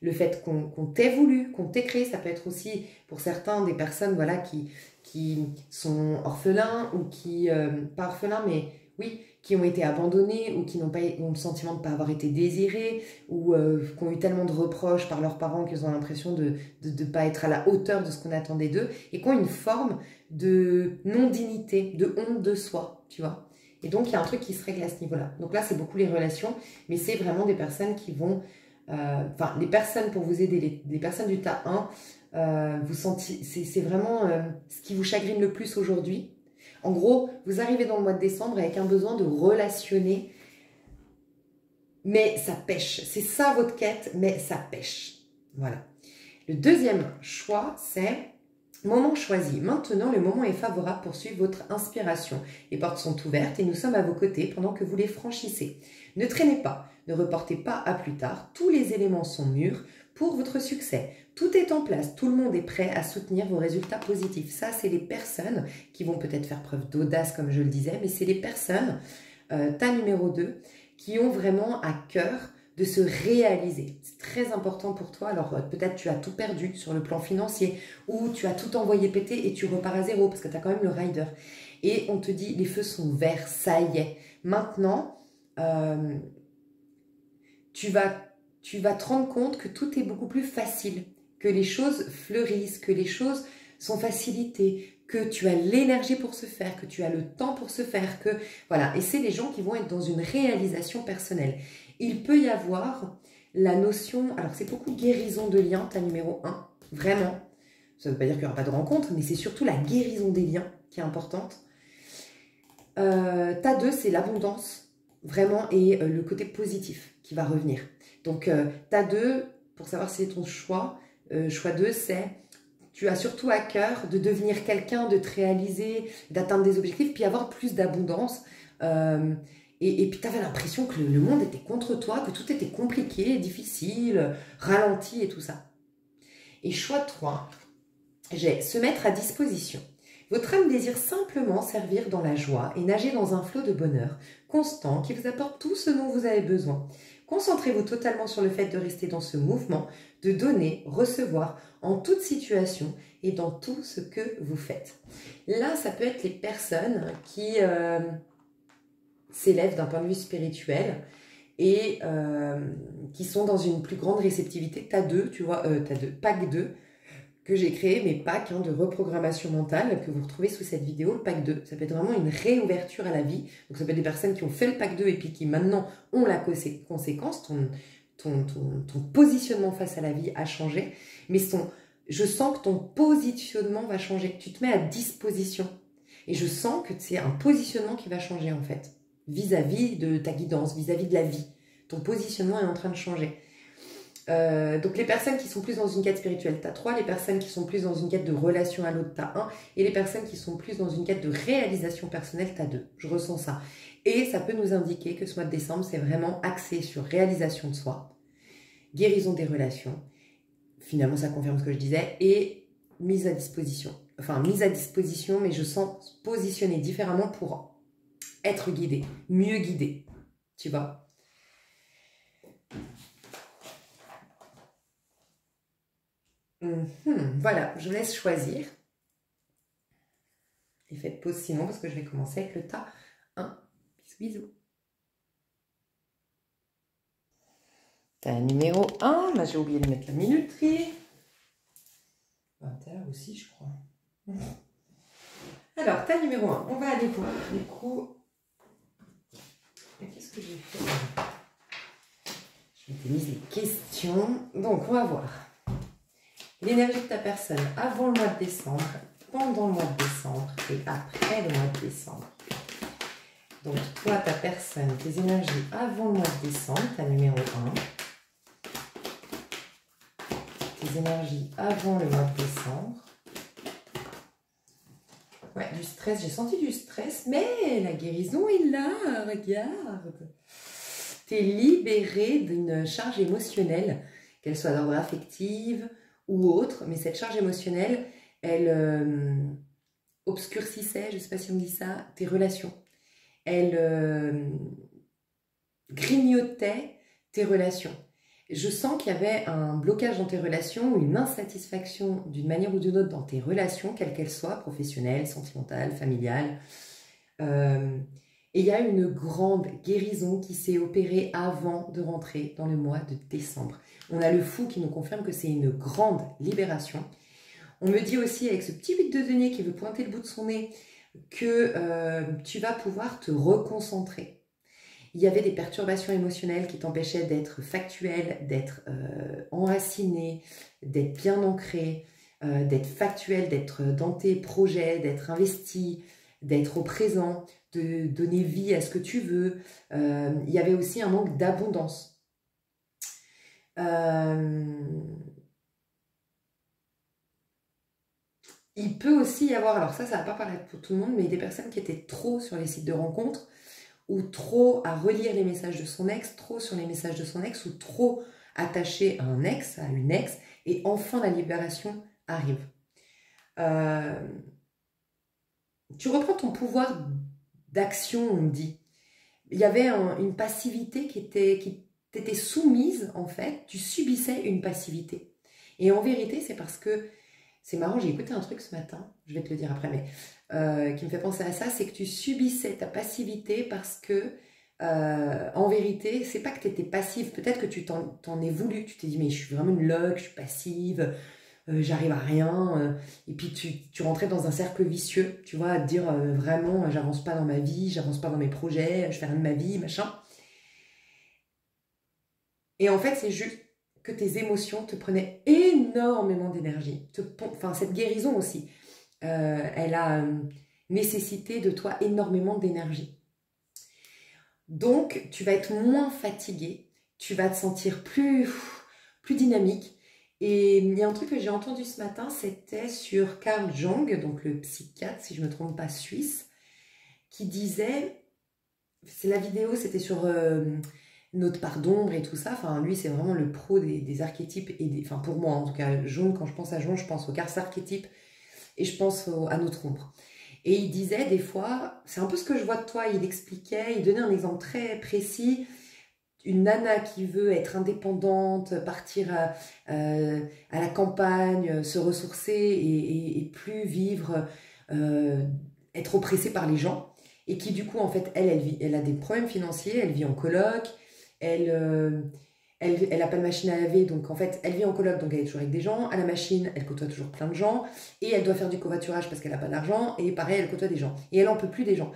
le fait qu'on t'ait voulu, qu'on t'ait créé. Ça peut être aussi pour certains des personnes voilà, qui sont orphelins ou qui, pas orphelins mais oui, qui ont été abandonnés ou qui ont le sentiment de ne pas avoir été désirés ou qui ont eu tellement de reproches par leurs parents qu'ils ont l'impression de ne pas être à la hauteur de ce qu'on attendait d'eux et qui ont une forme de non-dignité, de honte de soi, tu vois. Et donc, il y a un truc qui se règle à ce niveau-là. Donc là, c'est beaucoup les relations, mais c'est vraiment des personnes qui vont... Enfin, les personnes pour vous aider, les personnes du tas 1, c'est vraiment ce qui vous chagrine le plus aujourd'hui. En gros, vous arrivez dans le mois de décembre avec un besoin de relationner, mais ça pêche. C'est ça votre quête, mais ça pêche. Voilà. Le deuxième choix, c'est Moment choisi. Maintenant, le moment est favorable pour suivre votre inspiration. Les portes sont ouvertes et nous sommes à vos côtés pendant que vous les franchissez. Ne traînez pas, ne reportez pas à plus tard. Tous les éléments sont mûrs pour votre succès. Tout est en place, tout le monde est prêt à soutenir vos résultats positifs. Ça, c'est les personnes qui vont peut-être faire preuve d'audace, comme je le disais, mais c'est les personnes, ta numéro 2, qui ont vraiment à cœur de se réaliser. C'est très important pour toi. Alors peut-être tu as tout perdu sur le plan financier ou tu as tout envoyé péter et tu repars à zéro parce que tu as quand même le rider. Et on te dit les feux sont verts, ça y est. Maintenant, tu vas te rendre compte que tout est beaucoup plus facile, que les choses fleurissent, que les choses sont facilitées, que tu as l'énergie pour se faire, que tu as le temps pour se faire, que voilà. Et c'est les gens qui vont être dans une réalisation personnelle. Il peut y avoir la notion, alors c'est beaucoup guérison de liens, ta numéro 1, vraiment. Ça ne veut pas dire qu'il n'y aura pas de rencontre, mais c'est surtout la guérison des liens qui est importante. Ta 2, c'est l'abondance, vraiment, et le côté positif qui va revenir. Donc, ta 2, pour savoir si c'est ton choix, choix 2, c'est tu as surtout à cœur de devenir quelqu'un, de te réaliser, d'atteindre des objectifs, puis avoir plus d'abondance. Et puis, tu avais l'impression que le monde était contre toi, que tout était compliqué, difficile, ralenti et tout ça. Et choix 3, j'ai se mettre à disposition. Votre âme désire simplement servir dans la joie et nager dans un flot de bonheur constant qui vous apporte tout ce dont vous avez besoin. Concentrez-vous totalement sur le fait de rester dans ce mouvement, de donner, recevoir en toute situation et dans tout ce que vous faites. Là, ça peut être les personnes qui s'élèvent d'un point de vue spirituel et qui sont dans une plus grande réceptivité. T'as 2, tu vois, t'as 2, pack 2, que j'ai créé, mes packs de reprogrammation mentale que vous retrouvez sous cette vidéo, le pack 2. Ça peut être vraiment une réouverture à la vie. Donc ça peut être des personnes qui ont fait le pack 2 et puis qui maintenant ont la conséquence. Ton positionnement face à la vie a changé. Mais je sens que ton positionnement va changer. Tu te mets à disposition. Et je sens que c'est un positionnement qui va changer en fait. Vis-à-vis de ta guidance, vis-à-vis de la vie. Ton positionnement est en train de changer. Donc les personnes qui sont plus dans une quête spirituelle, tu as 3, les personnes qui sont plus dans une quête de relation à l'autre, tu as 1, et les personnes qui sont plus dans une quête de réalisation personnelle, tu as 2. Je ressens ça. Et ça peut nous indiquer que ce mois de décembre, c'est vraiment axé sur réalisation de soi, guérison des relations, finalement ça confirme ce que je disais, et mise à disposition. Enfin, mise à disposition, mais je sens positionner différemment pour être guidé, mieux guidé, tu vois. Voilà, je vous laisse choisir. Et faites pause sinon parce que je vais commencer avec le tas 1. Bisous. Tas numéro 1. Là, j'ai oublié de mettre la minuterie. T'as là aussi, je crois. Alors, tas numéro 1. On va aller voir du coup. Qu'est-ce que j'ai fait? Je m'étais mise les questions. Donc, on va voir. L'énergie de ta personne avant le mois de décembre, pendant le mois de décembre et après le mois de décembre. Donc, toi, ta personne, tes énergies avant le mois de décembre, ta numéro 1. Tes énergies avant le mois de décembre. Ouais, du stress, j'ai senti du stress, mais la guérison est là, regarde. Tu es libérée d'une charge émotionnelle, qu'elle soit d'ordre affective ou autre, mais cette charge émotionnelle, elle obscurcissait, je ne sais pas si on dit ça, tes relations. Elle grignotait tes relations. Je sens qu'il y avait un blocage dans tes relations, une insatisfaction d'une manière ou d'une autre dans tes relations, quelles qu'elles soient, professionnelles, sentimentales, familiales. Et il y a une grande guérison qui s'est opérée avant de rentrer dans le mois de décembre. On a le fou qui nous confirme que c'est une grande libération. On me dit aussi avec ce petit 8 de denier qui veut pointer le bout de son nez que tu vas pouvoir te reconcentrer. Il y avait des perturbations émotionnelles qui t'empêchaient d'être factuel, d'être enraciné, d'être bien ancré, d'être factuel, d'être dans tes projets, d'être investi, d'être au présent, de donner vie à ce que tu veux. Il y avait aussi un manque d'abondance. il peut aussi y avoir, alors ça va pas paraître pour tout le monde, mais des personnes qui étaient trop sur les sites de rencontres, ou trop à relire les messages de son ex, trop sur les messages de son ex, ou trop attachées à un ex, à une ex, et enfin la libération arrive. Tu reprends ton pouvoir d'action, on dit. Il y avait une passivité qui t'était soumise, en fait, tu subissais une passivité. Et en vérité, c'est parce que, c'est marrant, j'ai écouté un truc ce matin, je vais te le dire après, mais qui me fait penser à ça, c'est que tu subissais ta passivité parce que, en vérité, c'est pas que tu étais passive, peut-être que tu t'en es voulu, tu t'es dit, mais je suis vraiment une loque, je suis passive, j'arrive à rien, et puis tu rentrais dans un cercle vicieux, tu vois, à te dire vraiment, j'avance pas dans ma vie, j'avance pas dans mes projets, je fais rien de ma vie, machin. Et en fait, c'est juste que tes émotions te prenaient énormément d'énergie. Enfin, cette guérison aussi, elle a nécessité de toi énormément d'énergie. Donc, tu vas être moins fatigué, tu vas te sentir plus dynamique. Et il y a un truc que j'ai entendu ce matin, c'était sur Carl Jung, donc le psychiatre, si je ne me trompe pas, suisse, qui disait, c'est la vidéo, c'était sur notre part d'ombre et tout ça, enfin lui c'est vraiment le pro des archétypes, enfin pour moi en tout cas, Jung, quand je pense à Jung, je pense aux cartes archétypes et je pense à notre ombre. Et il disait des fois, c'est un peu ce que je vois de toi, il expliquait, il donnait un exemple très précis, une nana qui veut être indépendante, partir à la campagne, se ressourcer et plus vivre, être oppressée par les gens, et qui du coup en fait elle a des problèmes financiers, elle vit en coloc, elle a pas de machine à laver, donc en fait elle vit en coloc, donc elle est toujours avec des gens, à la machine elle côtoie toujours plein de gens, et elle doit faire du covoiturage parce qu'elle n'a pas d'argent, et pareil elle côtoie des gens, et elle en peut plus des gens.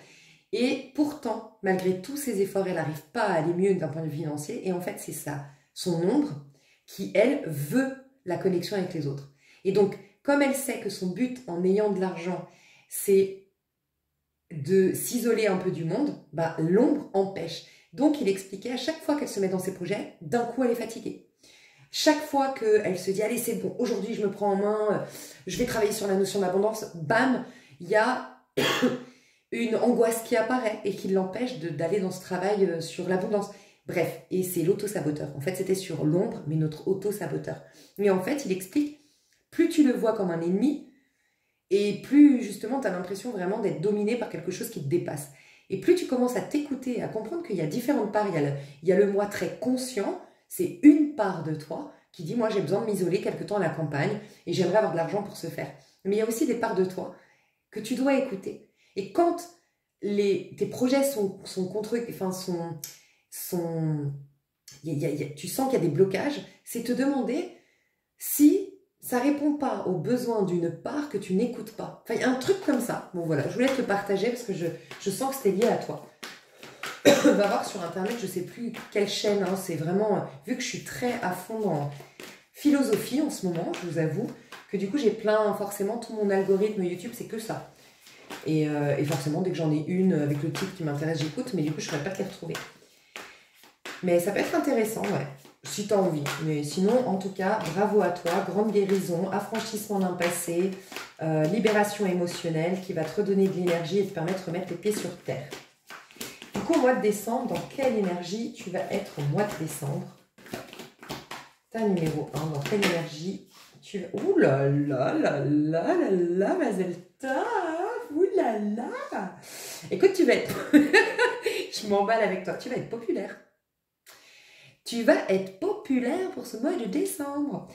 Et pourtant, malgré tous ses efforts, elle n'arrive pas à aller mieux d'un point de vue financier. Et en fait, c'est ça, son ombre, qui, elle, veut la connexion avec les autres. Et donc, comme elle sait que son but en ayant de l'argent, c'est de s'isoler un peu du monde, bah, l'ombre empêche. Donc, il expliquait, à chaque fois qu'elle se met dans ses projets, d'un coup, elle est fatiguée. Chaque fois qu'elle se dit, allez, c'est bon, aujourd'hui, je me prends en main, je vais travailler sur la notion d'abondance, bam, il y a une angoisse qui apparaît et qui l'empêche d'aller dans ce travail sur l'abondance. Bref, et c'est l'auto-saboteur. En fait, c'était sur l'ombre, mais notre auto-saboteur. Mais en fait, il explique, plus tu le vois comme un ennemi, et plus justement tu as l'impression vraiment d'être dominé par quelque chose qui te dépasse. Et plus tu commences à t'écouter, à comprendre qu'il y a différentes parts, il y a le moi très conscient, c'est une part de toi qui dit, moi j'ai besoin de m'isoler quelque temps à la campagne et j'aimerais avoir de l'argent pour ce faire. Mais il y a aussi des parts de toi que tu dois écouter. Et quand tes projets sont contre, enfin tu sens qu'il y a des blocages, c'est te demander si ça répond pas aux besoins d'une part que tu n'écoutes pas. Enfin, il y a un truc comme ça. Bon voilà, je voulais te le partager parce que je sens que c'était lié à toi. On va voir sur internet, je sais plus quelle chaîne, hein, c'est vraiment, vu que je suis très à fond dans philosophie en ce moment, je vous avoue, que du coup j'ai forcément tout mon algorithme YouTube, c'est que ça. Et forcément, dès que j'en ai une avec le titre qui m'intéresse, j'écoute, mais du coup, je ne pourrais pas te les retrouver. Mais ça peut être intéressant, ouais, si tu as envie. Mais sinon, en tout cas, bravo à toi, grande guérison, affranchissement d'un passé, libération émotionnelle qui va te redonner de l'énergie et te permettre de remettre les pieds sur terre. Du coup, au mois de décembre, dans quelle énergie tu vas être au mois de décembre? Ta numéro 1, dans quelle énergie tu vas... Ouh là là là là là là, Mazelta. Ouh là là. Écoute, tu vas être... Je m'emballe avec toi. Tu vas être populaire. Tu vas être populaire pour ce mois de décembre.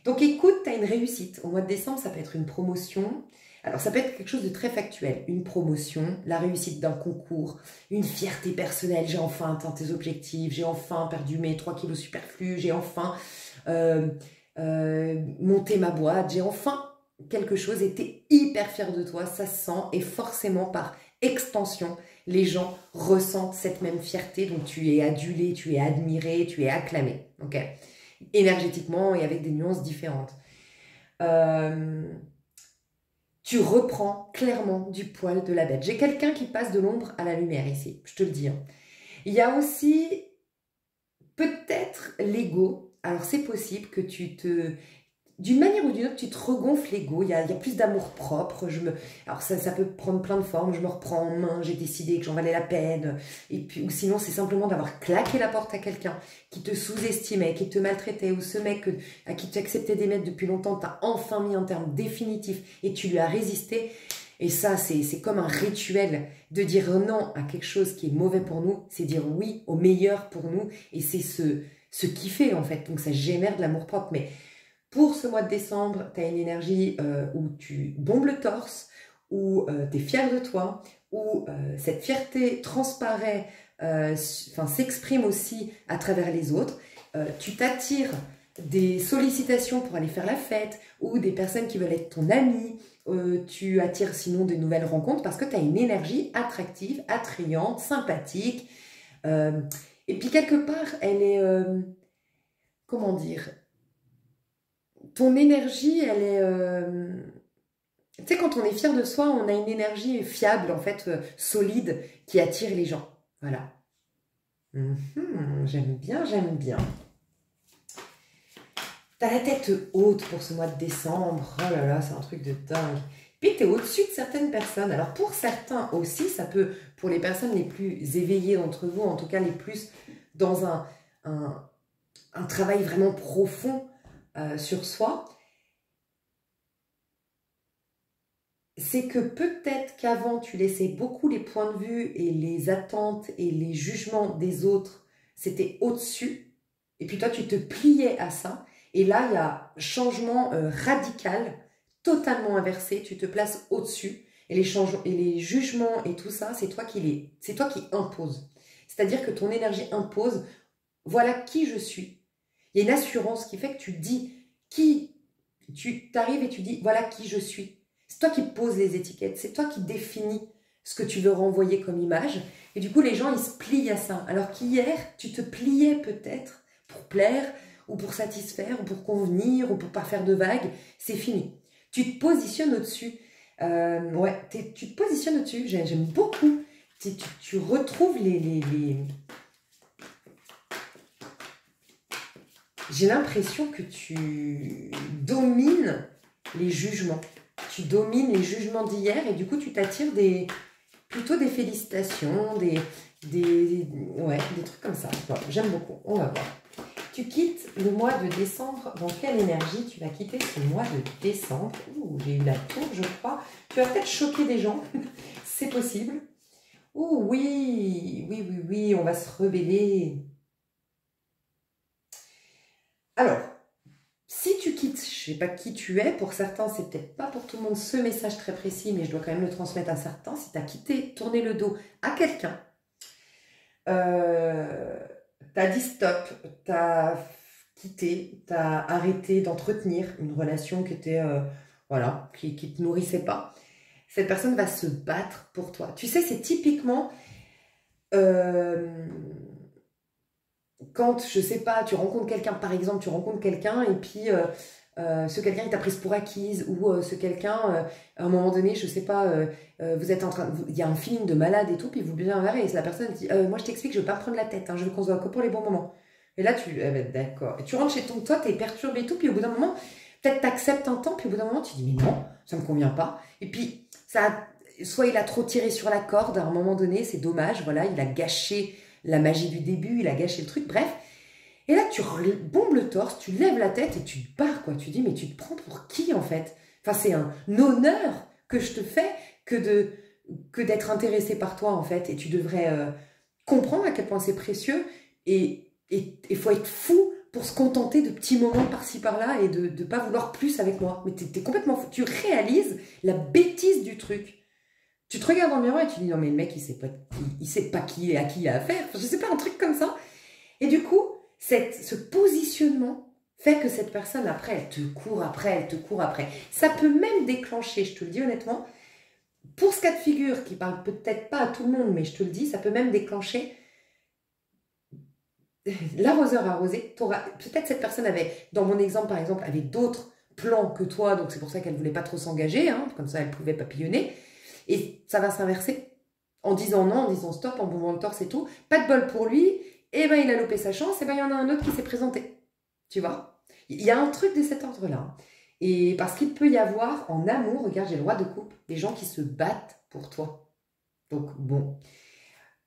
Donc écoute, tu as une réussite. Au mois de décembre, ça peut être une promotion. Alors ça peut être quelque chose de très factuel. Une promotion, la réussite d'un concours, une fierté personnelle. J'ai enfin atteint tes objectifs. J'ai enfin perdu mes 3 kilos superflus. J'ai enfin monté ma boîte. J'ai enfin... quelque chose et t'es hyper fier de toi, ça se sent, et forcément par extension, les gens ressentent cette même fierté, donc tu es adulé, tu es admiré, tu es acclamé, ok, énergétiquement et avec des nuances différentes. Tu reprends clairement du poil de la bête. J'ai quelqu'un qui passe de l'ombre à la lumière ici, je te le dis. Hein. Il y a aussi peut-être l'ego. Alors c'est possible que d'une manière ou d'une autre, tu te regonfles l'ego, il y a plus d'amour propre. Alors ça peut prendre plein de formes, je me reprends en main, j'ai décidé que j'en valais la peine. Et puis, ou sinon, c'est simplement d'avoir claqué la porte à quelqu'un qui te sous-estimait, qui te maltraitait, ou ce mec à qui tu acceptais d'émettre depuis longtemps, t'as enfin mis un terme définitif et tu lui as résisté. Et ça, c'est comme un rituel de dire non à quelque chose qui est mauvais pour nous, c'est dire oui au meilleur pour nous, et c'est se kiffer en fait. Donc ça génère de l'amour propre. Mais pour ce mois de décembre, tu as une énergie où tu bombes le torse, où tu es fier de toi, où cette fierté transparaît, s'exprime aussi à travers les autres. Tu t'attires des sollicitations pour aller faire la fête, ou des personnes qui veulent être ton ami. Tu attires sinon de nouvelles rencontres parce que tu as une énergie attractive, attrayante, sympathique. Et puis quelque part, elle est... comment dire, ton énergie, elle est... tu sais, quand on est fier de soi, on a une énergie fiable, en fait, solide, qui attire les gens. Voilà. J'aime bien, j'aime bien. T'as la tête haute pour ce mois de décembre. Oh là là, c'est un truc de dingue. Puis t'es au-dessus de certaines personnes. Alors pour certains aussi, ça peut, pour les personnes les plus éveillées d'entre vous, en tout cas les plus dans un travail vraiment profond sur soi, c'est que peut-être qu'avant, tu laissais beaucoup les points de vue et les attentes et les jugements des autres, c'était au-dessus. Et puis toi, tu te pliais à ça. Et là, il y a changement radical, totalement inversé. Tu te places au-dessus. Et les jugements et tout ça, c'est toi qui impose. C'est-à-dire que ton énergie impose, voilà qui je suis. Il y a une assurance qui fait que tu dis tu t'arrives et tu dis, voilà qui je suis. C'est toi qui poses les étiquettes, c'est toi qui définis ce que tu veux renvoyer comme image. Et du coup, les gens, ils se plient à ça. Alors qu'hier, tu te pliais peut-être pour plaire, ou pour satisfaire, ou pour convenir, ou pour pas faire de vagues. C'est fini. Tu te positionnes au-dessus. Tu te positionnes au-dessus. J'aime beaucoup. Tu retrouves J'ai l'impression que tu domines les jugements. Tu domines les jugements d'hier et du coup, tu t'attires plutôt des félicitations, des trucs comme ça. Bon, j'aime beaucoup. On va voir. Tu quittes le mois de décembre. Dans quelle énergie tu vas quitter ce mois de décembre? Ouh, j'ai eu la tour, je crois. Tu vas peut-être choquer des gens. C'est possible. Ouh, oui, on va se rebeller. Alors, si tu quittes, je ne sais pas qui tu es, pour certains, c'est peut-être pas pour tout le monde ce message très précis, mais je dois quand même le transmettre à certains. Si tu as quitté, tourné le dos à quelqu'un, tu as dit stop, tu as quitté, tu as arrêté d'entretenir une relation qui était, qui te nourrissait pas, cette personne va se battre pour toi. Tu sais, c'est typiquement... quand, je sais pas, tu rencontres quelqu'un, par exemple, tu rencontres quelqu'un et puis ce quelqu'un il t'a prise pour acquise, ou ce quelqu'un, à un moment donné, je sais pas, vous êtes en train, il y a un feeling de malade et tout, puis vous buvez un verre et la personne dit moi je t'explique, je veux pas me prendre la tête, hein, je veux qu'on se voit que pour les bons moments. Et là, d'accord. Et tu rentres chez toi, t'es perturbé et tout, puis au bout d'un moment, peut-être t'acceptes un temps, puis au bout d'un moment, tu dis mais non, ça me convient pas. Et puis, soit il a trop tiré sur la corde à un moment donné, c'est dommage, voilà, il a gâché la magie du début, il a gâché le truc, bref. Et là, tu bombes le torse, tu lèves la tête et tu te barres, quoi. Tu dis, mais tu te prends pour qui, en fait? Enfin, c'est un honneur que je te fais que d'être intéressé par toi, en fait. Et tu devrais comprendre à quel point c'est précieux. Et il faut être fou pour se contenter de petits moments par-ci, par-là et de ne pas vouloir plus avec moi. Mais t'es complètement fou. Tu réalises la bêtise du truc. Tu te regardes dans le miroir et tu dis, non, mais le mec, il sait pas qui à qui il a affaire. Enfin, je sais pas, un truc comme ça. Et du coup, ce positionnement fait que cette personne, après, elle te court après. Ça peut même déclencher, je te le dis honnêtement, pour ce cas de figure qui parle peut-être pas à tout le monde, mais je te le dis, ça peut même déclencher l'arroseur arrosé. Peut-être cette personne avait, dans mon exemple par exemple, avait d'autres plans que toi, donc c'est pour ça qu'elle voulait pas trop s'engager, hein, comme ça elle pouvait papillonner. Et ça va s'inverser en disant non, en disant stop, en bombant le torse et tout. Pas de bol pour lui. Et ben il a loupé sa chance. Et ben il y en a un autre qui s'est présenté. Tu vois? Il y a un truc de cet ordre-là. Hein. Et parce qu'il peut y avoir en amour, regarde, j'ai le roi de coupe, des gens qui se battent pour toi. Donc bon,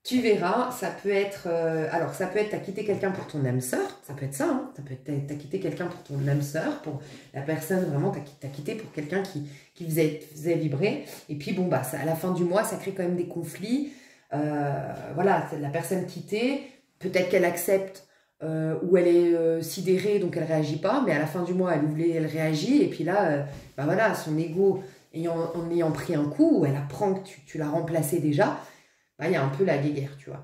tu verras, ça peut être, alors ça peut être t'as quitté quelqu'un pour ton âme sœur, ça peut être ça, hein, ça peut être t'as quitté quelqu'un pour ton âme sœur, pour la personne vraiment, t'as quitté pour quelqu'un qui faisait vibrer, et puis bon, bah, ça, à la fin du mois, ça crée quand même des conflits, voilà, la personne quittée, peut-être qu'elle accepte, ou elle est sidérée, donc elle réagit pas, mais à la fin du mois, elle réagit, et puis là, bah voilà, son ego en ayant pris un coup, elle apprend que tu l'as remplacé déjà, bah, il y a un peu la guéguerre, tu vois.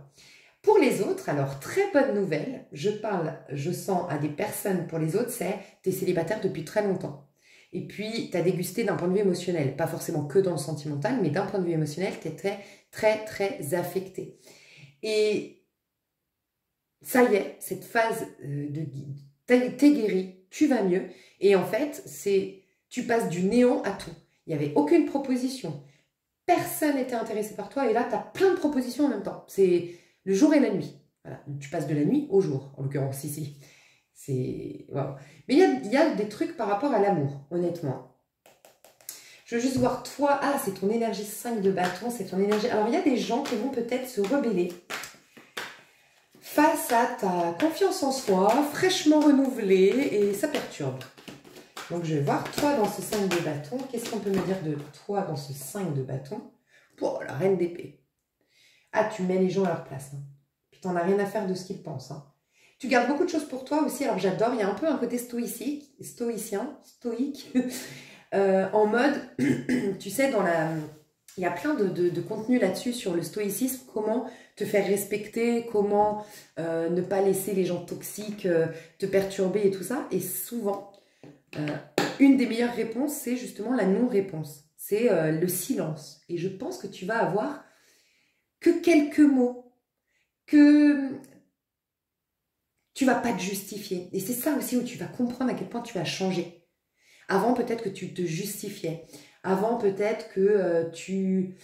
Pour les autres, alors, très bonne nouvelle, je sens à des personnes, pour les autres, c'est tu es célibataire depuis très longtemps. Et puis, tu as dégusté d'un point de vue émotionnel, pas forcément que dans le sentimental, mais d'un point de vue émotionnel, tu étais très, très affecté. Et ça y est, cette phase t'es guéri, tu vas mieux. Et en fait, tu passes du néant à tout. Il n'y avait aucune proposition. Personne n'était intéressé par toi. Et là, tu as plein de propositions en même temps. C'est le jour et la nuit. Voilà. Tu passes de la nuit au jour, en l'occurrence ici. C'est... Wow. Mais il y a des trucs par rapport à l'amour, honnêtement. Je veux juste voir toi. Ah, c'est ton énergie 5 de bâton. C'est ton énergie... Alors, il y a des gens qui vont peut-être se rebeller face à ta confiance en soi, fraîchement renouvelée, et ça perturbe. Donc, je vais voir toi dans ce 5 de bâton. Qu'est-ce qu'on peut me dire de toi dans ce 5 de bâton? Oh, la reine d'épée. Ah, tu mets les gens à leur place. Hein. Puis, t'en as rien à faire de ce qu'ils pensent. Hein. Tu gardes beaucoup de choses pour toi aussi. Alors, j'adore. Il y a un peu un côté stoïque, en mode, tu sais, il y a plein de contenu là-dessus sur le stoïcisme, comment te faire respecter, comment ne pas laisser les gens toxiques te perturber et tout ça. Et souvent, une des meilleures réponses, c'est justement la non-réponse. C'est le silence. Et je pense que tu vas avoir que quelques mots, que tu vas pas te justifier. Et c'est ça aussi où tu vas comprendre à quel point tu vas changer. Avant, peut-être que tu te justifiais. Avant, peut-être que tu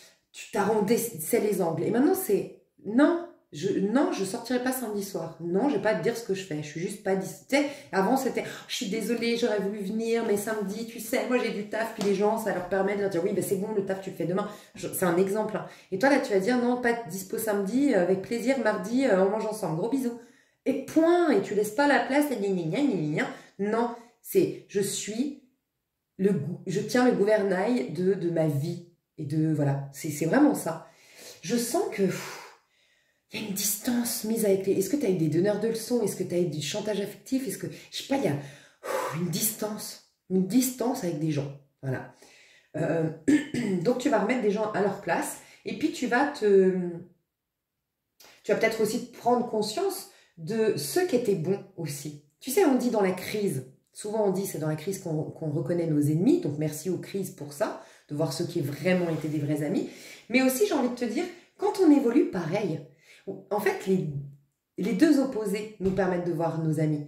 t'arrondissais les angles. Et maintenant, c'est non, je sortirai pas samedi soir. Non, je vais pas te dire ce que je fais. Je suis juste pas dispo. Avant, c'était je suis désolée, j'aurais voulu venir, mais samedi, tu sais, moi j'ai du taf. Puis les gens, ça leur permet de dire oui, ben c'est bon, le taf, tu le fais demain. C'est un exemple. Hein. Et toi, là, tu vas dire non, pas dispo samedi, avec plaisir, mardi, on mange ensemble. Gros bisous. Et point. Et tu laisses pas la place. Non, c'est je tiens le gouvernail de ma vie. Et voilà, c'est vraiment ça. Je sens que il y a une distance mise avec les... Est-ce que tu as eu des donneurs de leçons? Est-ce que tu as eu du chantage affectif? Est-ce que, je sais pas, il y a une distance avec des gens. Voilà. Donc, tu vas remettre des gens à leur place. Et puis, tu vas peut-être aussi prendre conscience de ceux qui étaient bons aussi. Tu sais, on dit dans la crise... Souvent, on dit c'est dans la crise qu'on reconnaît nos ennemis. Donc, merci aux crises pour ça, de voir ceux qui vraiment étaient des vrais amis. Mais aussi, j'ai envie de te dire, quand on évolue, pareil. En fait, les deux opposés nous permettent de voir nos amis.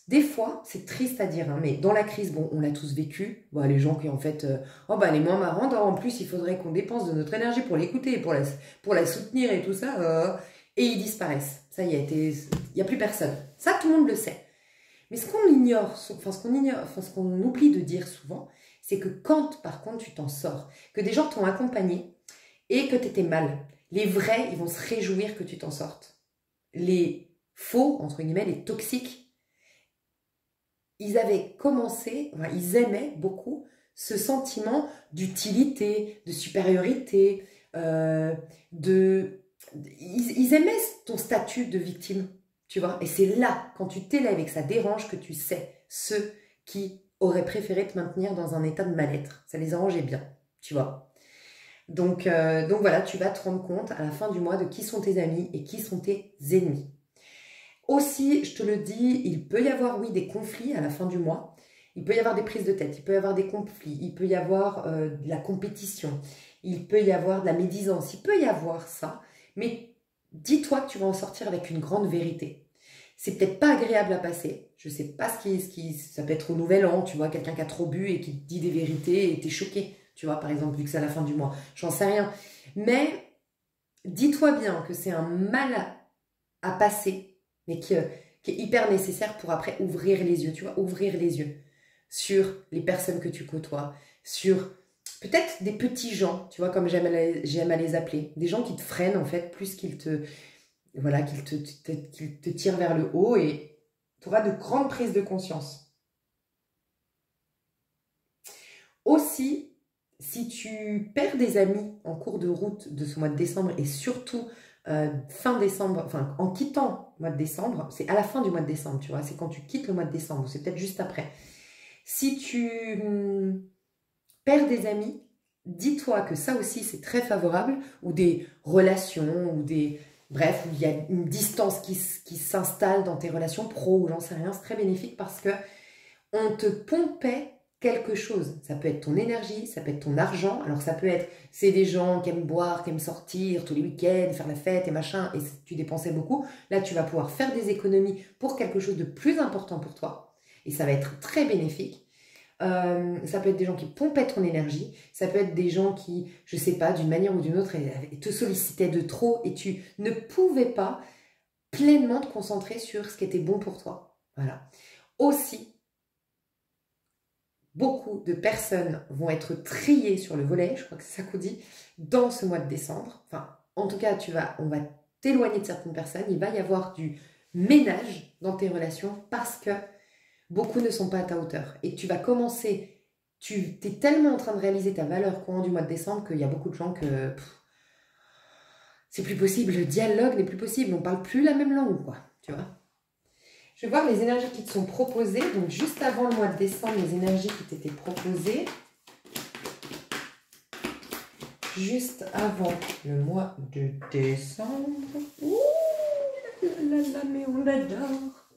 Des fois, c'est triste à dire, hein, mais dans la crise, bon, on l'a tous vécu. Bon, les gens qui, en fait, oh, bah, elle est moins marrante. En plus, il faudrait qu'on dépense de notre énergie pour l'écouter, pour la soutenir et tout ça. Et ils disparaissent. Ça y est, il n'y a plus personne. Ça, tout le monde le sait. Mais ce qu'on ignore, ce qu'on oublie de dire souvent, c'est que quand, par contre, tu t'en sors, que des gens t'ont accompagné et que tu étais mal, les vrais, ils vont se réjouir que tu t'en sortes. Les faux, entre guillemets, les toxiques, ils avaient commencé, enfin, ils aimaient beaucoup ce sentiment d'utilité, de supériorité, ils aimaient ton statut de victime. Tu vois, et c'est là, quand tu t'élèves et que ça dérange, que tu sais ceux qui auraient préféré te maintenir dans un état de mal-être. Ça les arrangeait bien, tu vois. Donc voilà, tu vas te rendre compte à la fin du mois de qui sont tes amis et qui sont tes ennemis. Aussi, je te le dis, il peut y avoir, oui, des conflits à la fin du mois. Il peut y avoir des prises de tête, il peut y avoir des conflits, il peut y avoir de la compétition, il peut y avoir de la médisance, il peut y avoir ça. Mais dis-toi que tu vas en sortir avec une grande vérité. C'est peut-être pas agréable à passer. Je sais pas ça peut être au nouvel an, tu vois, quelqu'un qui a trop bu et qui te dit des vérités et t'es choqué, tu vois, par exemple, vu que c'est à la fin du mois. J'en sais rien. Mais dis-toi bien que c'est un mal à passer, mais qui est hyper nécessaire pour après ouvrir les yeux, tu vois, ouvrir les yeux sur les personnes que tu côtoies, sur peut-être des petits gens, tu vois, comme j'aime à les appeler, des gens qui te freinent en fait, plus qu'ils te, voilà, qu'ils te tirent vers le haut, et tu auras de grandes prises de conscience. Aussi, si tu perds des amis en cours de route de ce mois de décembre, et surtout fin décembre, enfin en quittant le mois de décembre, c'est à la fin du mois de décembre, tu vois, c'est quand tu quittes le mois de décembre, c'est peut-être juste après. Si tu perds des amis, dis-toi que ça aussi c'est très favorable, ou des relations, ou des... Bref, où il y a une distance qui s'installe dans tes relations pro, ou j'en sais rien, c'est très bénéfique parce que on te pompait quelque chose. Ça peut être ton énergie, ça peut être ton argent. Alors ça peut être, c'est des gens qui aiment boire, qui aiment sortir tous les week-ends, faire la fête et machin, et tu dépensais beaucoup. Là, tu vas pouvoir faire des économies pour quelque chose de plus important pour toi, et ça va être très bénéfique. Ça peut être des gens qui pompaient ton énergie, ça peut être des gens qui, je sais pas, d'une manière ou d'une autre, te sollicitaient de trop, et tu ne pouvais pas pleinement te concentrer sur ce qui était bon pour toi. Voilà. Aussi, beaucoup de personnes vont être triées sur le volet, je crois que c'est ça qu'on dit, dans ce mois de décembre. Enfin, en tout cas, on va t'éloigner de certaines personnes, il va y avoir du ménage dans tes relations parce que beaucoup ne sont pas à ta hauteur. Et tu vas commencer, tu es tellement en train de réaliser ta valeur courant du mois de décembre qu'il y a beaucoup de gens que c'est plus possible, le dialogue n'est plus possible, on ne parle plus la même langue, quoi, tu vois. Je vais voir les énergies qui te sont proposées. Donc, juste avant le mois de décembre, les énergies qui t'étaient proposées. Juste avant le mois de décembre. Ouh là là, mais on l'adore.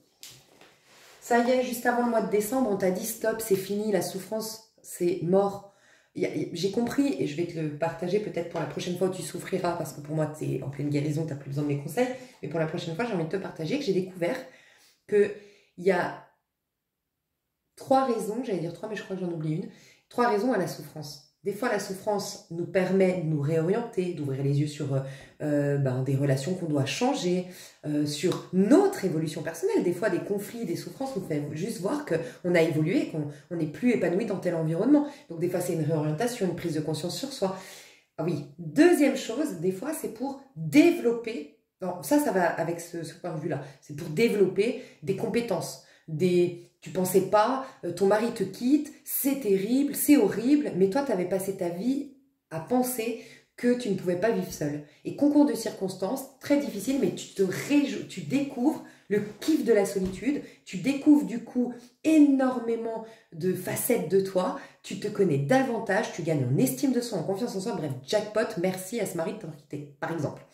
Ça y est, juste avant le mois de décembre, on t'a dit stop, c'est fini, la souffrance, c'est mort. J'ai compris, et je vais te le partager peut-être pour la prochaine fois où tu souffriras, parce que pour moi, tu es en pleine guérison, tu n'as plus besoin de mes conseils. Mais pour la prochaine fois, j'ai envie de te partager que j'ai découvert qu'il y a 3 raisons, j'allais dire 3, mais je crois que j'en oublie une, 3 raisons à la souffrance. Des fois, la souffrance nous permet de nous réorienter, d'ouvrir les yeux sur des relations qu'on doit changer, sur notre évolution personnelle. Des fois, des conflits, des souffrances nous font juste voir qu'on a évolué, qu'on n'est plus épanoui dans tel environnement. Donc, des fois, c'est une réorientation, une prise de conscience sur soi. Ah oui, deuxième chose, des fois, c'est pour développer... Non, ça va avec ce point de vue-là. C'est pour développer des compétences, tu pensais pas, ton mari te quitte, c'est terrible, c'est horrible, mais toi, tu avais passé ta vie à penser que tu ne pouvais pas vivre seule. Et concours de circonstances, très difficile, mais tu découvres le kiff de la solitude, tu découvres du coup énormément de facettes de toi, tu te connais davantage, tu gagnes en estime de soi, en confiance en soi, bref, jackpot, merci à ce mari de t'avoir quitté, par exemple.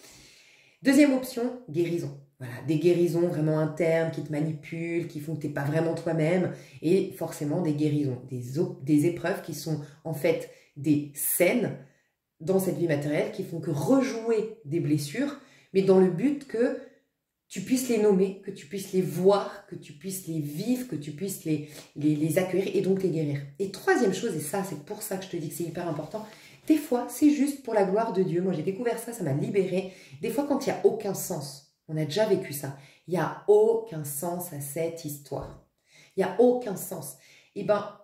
Deuxième option, guérison. Voilà, des guérisons vraiment internes qui te manipulent, qui font que tu n'es pas vraiment toi-même, et forcément des guérisons, des épreuves qui sont en fait des scènes dans cette vie matérielle qui font que rejouer des blessures, mais dans le but que tu puisses les nommer, que tu puisses les voir, que tu puisses les vivre, que tu puisses les accueillir et donc les guérir. Et troisième chose, et ça c'est pour ça que je te dis que c'est hyper important, des fois c'est juste pour la gloire de Dieu. Moi j'ai découvert ça, ça m'a libérée. Des fois quand il n'y a aucun sens, on a déjà vécu ça, il n'y a aucun sens à cette histoire. Il n'y a aucun sens. Eh bien,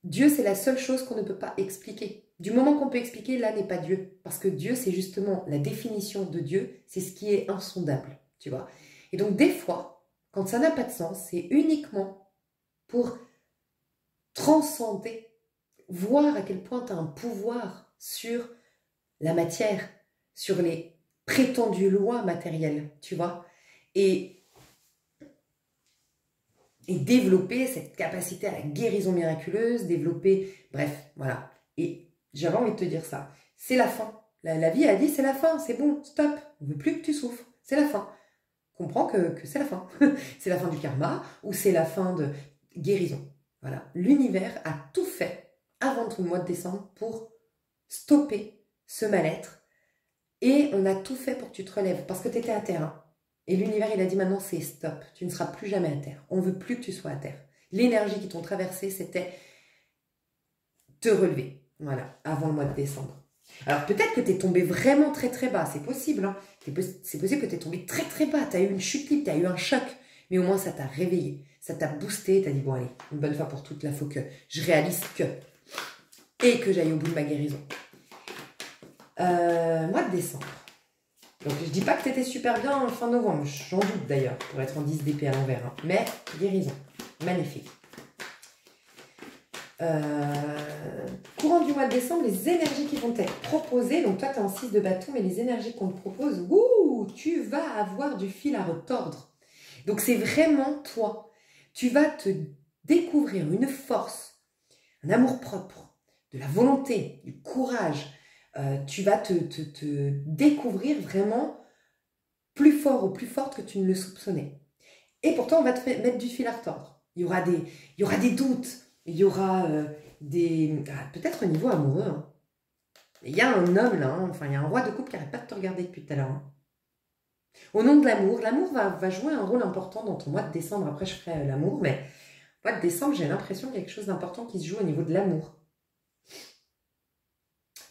Dieu c'est la seule chose qu'on ne peut pas expliquer. Du moment qu'on peut expliquer, là n'est pas Dieu. Parce que Dieu, c'est justement la définition de Dieu, c'est ce qui est insondable, tu vois. Et donc, des fois, quand ça n'a pas de sens, c'est uniquement pour transcender, voir à quel point tu as un pouvoir sur la matière, sur les prétendues lois matérielles, tu vois. Et développer cette capacité à la guérison miraculeuse, développer, bref, voilà. Et j'avais envie de te dire ça. C'est la fin. La vie a dit c'est la fin, c'est bon, stop. On ne veut plus que tu souffres. C'est la fin. Comprends que c'est la fin. C'est la fin du karma ou c'est la fin de guérison. Voilà. L'univers a tout fait avant tout le mois de décembre pour stopper ce mal-être. Et on a tout fait pour que tu te relèves parce que tu étais à terre. Hein. Et l'univers, il a dit maintenant c'est stop. Tu ne seras plus jamais à terre. On ne veut plus que tu sois à terre. L'énergie qui t'ont traversé, c'était te relever. Voilà, avant le mois de décembre. Alors peut-être que tu es tombé vraiment très très bas, c'est possible. Hein. C'est possible que tu es tombé très très bas, tu as eu une chute libre, tu as eu un choc. Mais au moins ça t'a réveillé, ça t'a boosté, tu as dit bon allez, une bonne fois pour toutes, là faut que je réalise que. Et que j'aille au bout de ma guérison. Mois de décembre. Donc je dis pas que tu étais super bien fin novembre, j'en doute d'ailleurs, pour être en 10 d'épée à l'envers. Hein. Mais guérison, magnifique. Courant du mois de décembre, les énergies qui vont être proposées, donc toi tu es en 6 de bâton, mais les énergies qu'on te propose, tu vas avoir du fil à retordre. Donc c'est vraiment toi. Tu vas te découvrir une force, un amour-propre, de la volonté, du courage. Tu vas te découvrir vraiment plus fort ou plus forte que tu ne le soupçonnais. Et pourtant, on va te mettre du fil à retordre. Il y aura des doutes. Il y aura peut-être au niveau amoureux. Hein. Il y a un homme là, hein, enfin il y a un roi de coupe qui n'arrête pas de te regarder depuis tout à l'heure. Hein. Au nom de l'amour, l'amour va jouer un rôle important dans ton mois de décembre. Après je ferai l'amour, mais mois de décembre j'ai l'impression qu'il y a quelque chose d'important qui se joue au niveau de l'amour.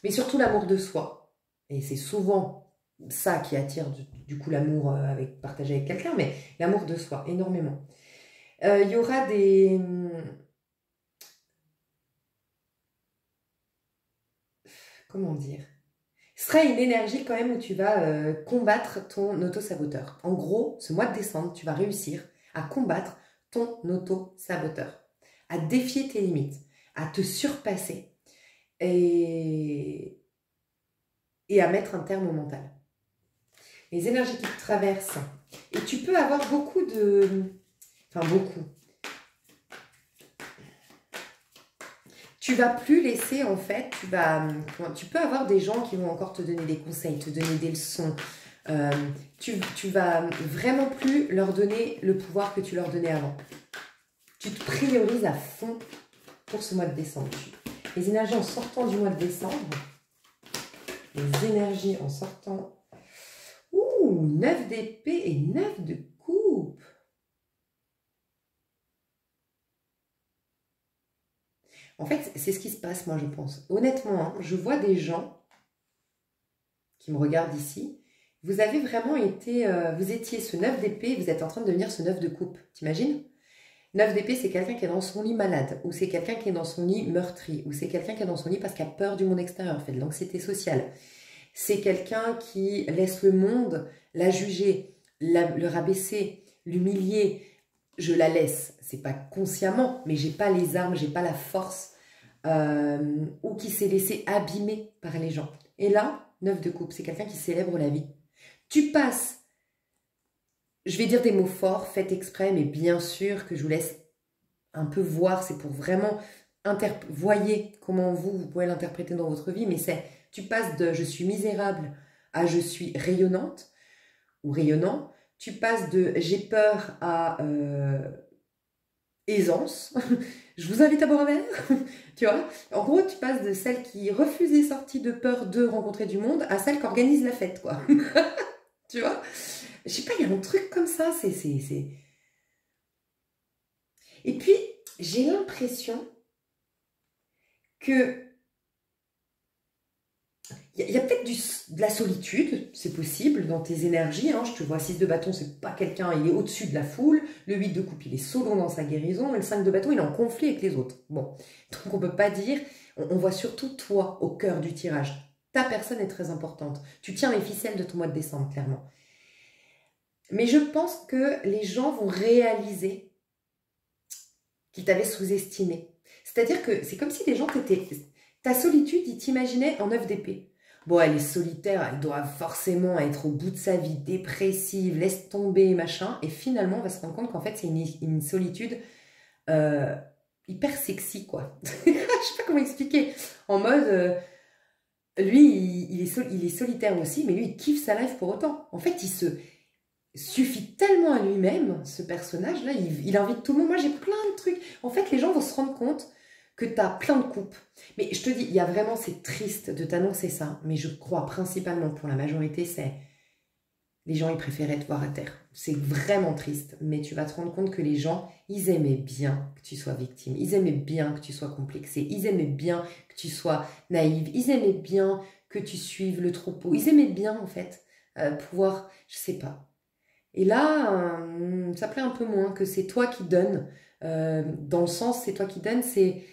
Mais surtout l'amour de soi. Et c'est souvent ça qui attire du coup l'amour partagé avec quelqu'un, mais l'amour de soi, énormément. Il y aura des... Comment dire? Ce sera une énergie quand même où tu vas combattre ton auto-saboteur. En gros, ce mois de décembre, tu vas réussir à combattre ton auto-saboteur, à défier tes limites, à te surpasser et à mettre un terme au mental. Les énergies qui te traversent. Et tu peux avoir beaucoup de... Enfin, beaucoup. Tu vas plus laisser, en fait, tu peux avoir des gens qui vont encore te donner des conseils, te donner des leçons. Tu vas vraiment plus leur donner le pouvoir que tu leur donnais avant. Tu te priorises à fond pour ce mois de décembre. Les énergies en sortant du mois de décembre, les énergies en sortant... 9 d'épée et 9 de coupe. En fait, c'est ce qui se passe, moi, je pense. Honnêtement, hein, je vois des gens qui me regardent ici. Vous avez vraiment été... vous étiez ce 9 d'épée, vous êtes en train de devenir ce 9 de coupe. T'imagines? 9 d'épée, c'est quelqu'un qui est dans son lit malade, ou c'est quelqu'un qui est dans son lit meurtri, ou c'est quelqu'un qui est dans son lit parce qu'il a peur du monde extérieur, fait de l'anxiété sociale. C'est quelqu'un qui laisse le monde la juger, le rabaisser, l'humilier. Je la laisse, c'est pas consciemment, mais j'ai pas les armes, j'ai pas la force, ou qui s'est laissé abîmer par les gens. Et là, 9 de coupe, c'est quelqu'un qui célèbre la vie. Tu passes, je vais dire des mots forts, faites exprès, mais bien sûr que je vous laisse un peu voir, c'est pour vraiment voyez comment vous pouvez l'interpréter dans votre vie, mais c'est, tu passes de je suis misérable à je suis rayonnante ou rayonnant, tu passes de j'ai peur à aisance, je vous invite à boire un verre, tu vois, en gros tu passes de celle qui refuse les sorties de peur de rencontrer du monde à celle qui organise la fête, quoi, tu vois, je sais pas, il y a un truc comme ça, et puis j'ai l'impression que il y a peut-être de la solitude, c'est possible, dans tes énergies. Hein. Je te vois 6 de bâton, c'est pas quelqu'un, il est au-dessus de la foule. Le 8 de coupe, il est solo dans sa guérison. Et le 5 de bâton, il est en conflit avec les autres. Bon, donc on peut pas dire, on voit surtout toi au cœur du tirage. Ta personne est très importante. Tu tiens les ficelles de ton mois de décembre, clairement. Mais je pense que les gens vont réaliser qu'ils t'avaient sous-estimé. C'est-à-dire que c'est comme si les gens t'étaient... Ta solitude, ils t'imaginaient en 9 d'épée. Bon, elle est solitaire, elle doit forcément être au bout de sa vie, dépressive, laisse tomber, machin. Et finalement, on va se rendre compte qu'en fait, c'est une solitude hyper sexy, quoi. Je sais pas comment expliquer. En mode, lui, il est solitaire aussi, mais lui, il kiffe sa life pour autant. En fait, il se suffit tellement à lui-même, ce personnage-là, il invite tout le monde. Moi, j'ai plein de trucs. En fait, les gens vont se rendre compte que tu as plein de coupes. Mais je te dis, il y a vraiment, c'est triste de t'annoncer ça, mais je crois principalement pour la majorité, c'est les gens, ils préféraient te voir à terre. C'est vraiment triste, mais tu vas te rendre compte que les gens, ils aimaient bien que tu sois victime, ils aimaient bien que tu sois complexé, ils aimaient bien que tu sois naïve, ils aimaient bien que tu suives le troupeau. Ils aimaient bien, en fait, pouvoir, je sais pas. Et là, ça plaît un peu moins que c'est toi qui donnes. Dans le sens, c'est toi qui donnes, c'est...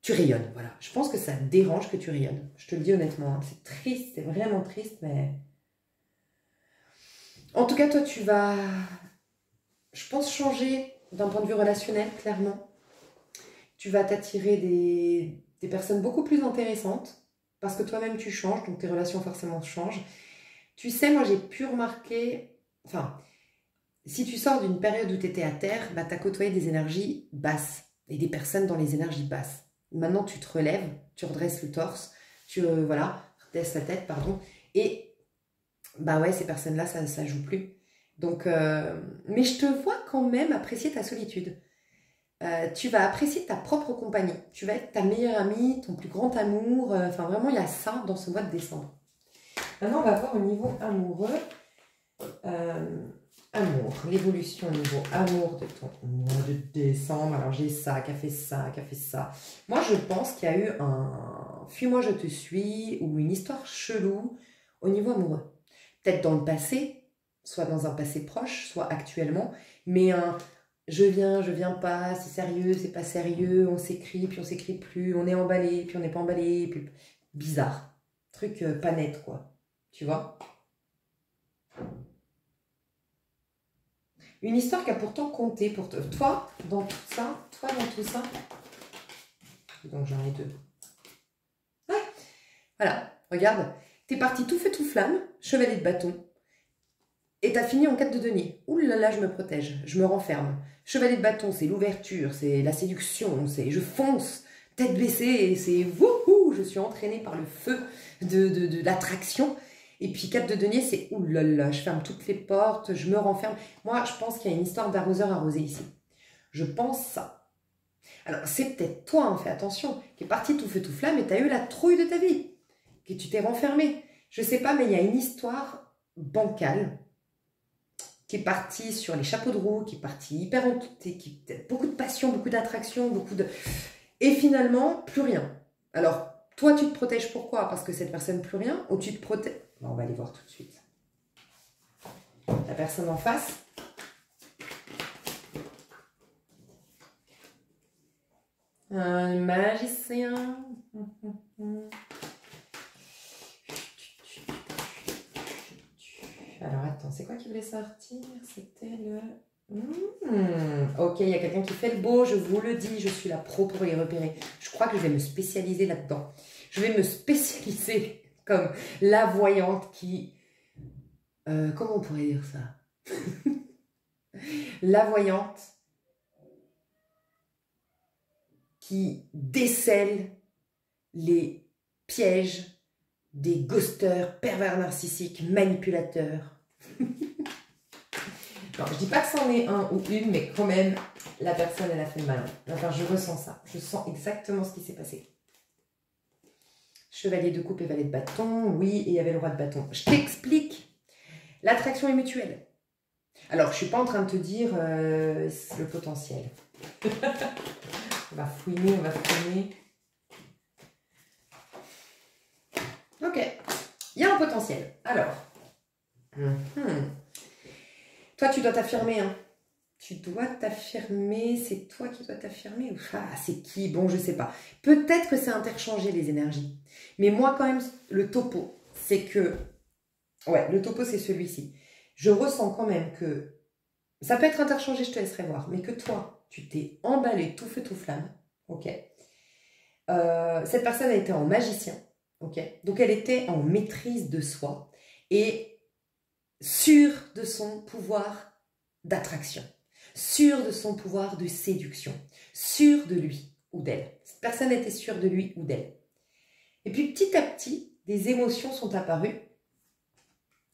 Tu rayonnes, voilà. Je pense que ça te dérange que tu rayonnes. Je te le dis honnêtement, hein. C'est triste, c'est vraiment triste, mais... En tout cas, toi, tu vas, je pense, changer d'un point de vue relationnel, clairement. Tu vas t'attirer des personnes beaucoup plus intéressantes, parce que toi-même, tu changes, donc tes relations forcément changent. Tu sais, moi, j'ai pu remarquer... Enfin, si tu sors d'une période où tu étais à terre, bah, tu as côtoyé des énergies basses et des personnes dans les énergies basses. Maintenant, tu te relèves, tu redresses le torse, tu voilà, redresses la tête, pardon, et bah ouais, ces personnes-là, ça joue plus. Donc, mais je te vois quand même apprécier ta solitude. Tu vas apprécier ta propre compagnie. Tu vas être ta meilleure amie, ton plus grand amour. Enfin, vraiment, il y a ça dans ce mois de décembre. Maintenant, on va voir au niveau amoureux. Amour, l'évolution au niveau amour de ton mois de décembre. Alors j'ai ça, qui a fait ça, qui a fait ça. Moi je pense qu'il y a eu un fuis-moi je te suis ou une histoire chelou au niveau amoureux. Peut-être dans le passé, soit dans un passé proche, soit actuellement, mais un je viens pas, c'est sérieux, c'est pas sérieux, on s'écrit, puis on s'écrit plus, on est emballé, puis on n'est pas emballé, puis bizarre. Truc pas net quoi, tu vois. Une histoire qui a pourtant compté pour toi, dans tout ça, Donc j'en ai deux. Ouais. Voilà, regarde. T'es parti tout feu tout flamme, chevalier de bâton, et t'as fini en 4 de denier. Ouh là là, je me protège, je me renferme. Chevalier de bâton, c'est l'ouverture, c'est la séduction, c'est je fonce, tête baissée, c'est wouhou, je suis entraînée par le feu de l'attraction. Et puis 4 de denier, c'est oulala, je ferme toutes les portes, je me renferme. Moi, je pense qu'il y a une histoire d'arroseur arrosé ici. Je pense ça. Alors, c'est peut-être toi, hein, fais attention, qui est parti tout feu tout flamme et tu as eu la trouille de ta vie, que tu t'es renfermé. Je sais pas, mais il y a une histoire bancale qui est partie sur les chapeaux de roue, qui est partie hyper entoutée, qui beaucoup de passion, beaucoup d'attraction, beaucoup de... Et finalement, plus rien. Alors, toi, tu te protèges pourquoi? Parce que cette personne, plus rien? Ou tu te protèges... Bon, on va aller voir tout de suite. La personne en face. Un magicien. Alors, attends, c'est quoi qui voulait sortir? C'était le... ok, il y a quelqu'un qui fait le beau, je vous le dis, je suis la pro pour les repérer. Je crois que je vais me spécialiser là-dedans. Je vais me spécialiser comme la voyante qui... comment on pourrait dire ça? La voyante qui décèle les pièges des ghosters, pervers narcissiques, manipulateurs. Non, je dis pas que c'en est un ou une, mais quand même, la personne, elle a fait le malin. Enfin, je ressens ça. Je sens exactement ce qui s'est passé. Chevalier de coupe et valet de bâton. Oui, et il y avait le roi de bâton. Je t'explique. L'attraction est mutuelle. Alors, je ne suis pas en train de te dire le potentiel. On va fouiner, on va fouiner. Ok. Il y a un potentiel. Alors. Toi, tu dois t'affirmer. Hein. Tu dois t'affirmer. C'est toi qui dois t'affirmer. Ah, c'est qui? Bon, je ne sais pas. Peut-être que c'est interchangé les énergies. Mais moi, quand même, le topo, c'est que... Ouais, le topo, c'est celui-ci. Je ressens quand même que... Ça peut être interchangé, je te laisserai voir. Mais que toi, tu t'es emballé tout feu, tout flamme. Ok. Cette personne a été en magicien. Ok. Donc, elle était en maîtrise de soi. Et sûre de son pouvoir d'attraction. Sûre de son pouvoir de séduction. Sûre de lui ou d'elle. Cette personne était sûre de lui ou d'elle. Et puis, petit à petit, des émotions sont apparues.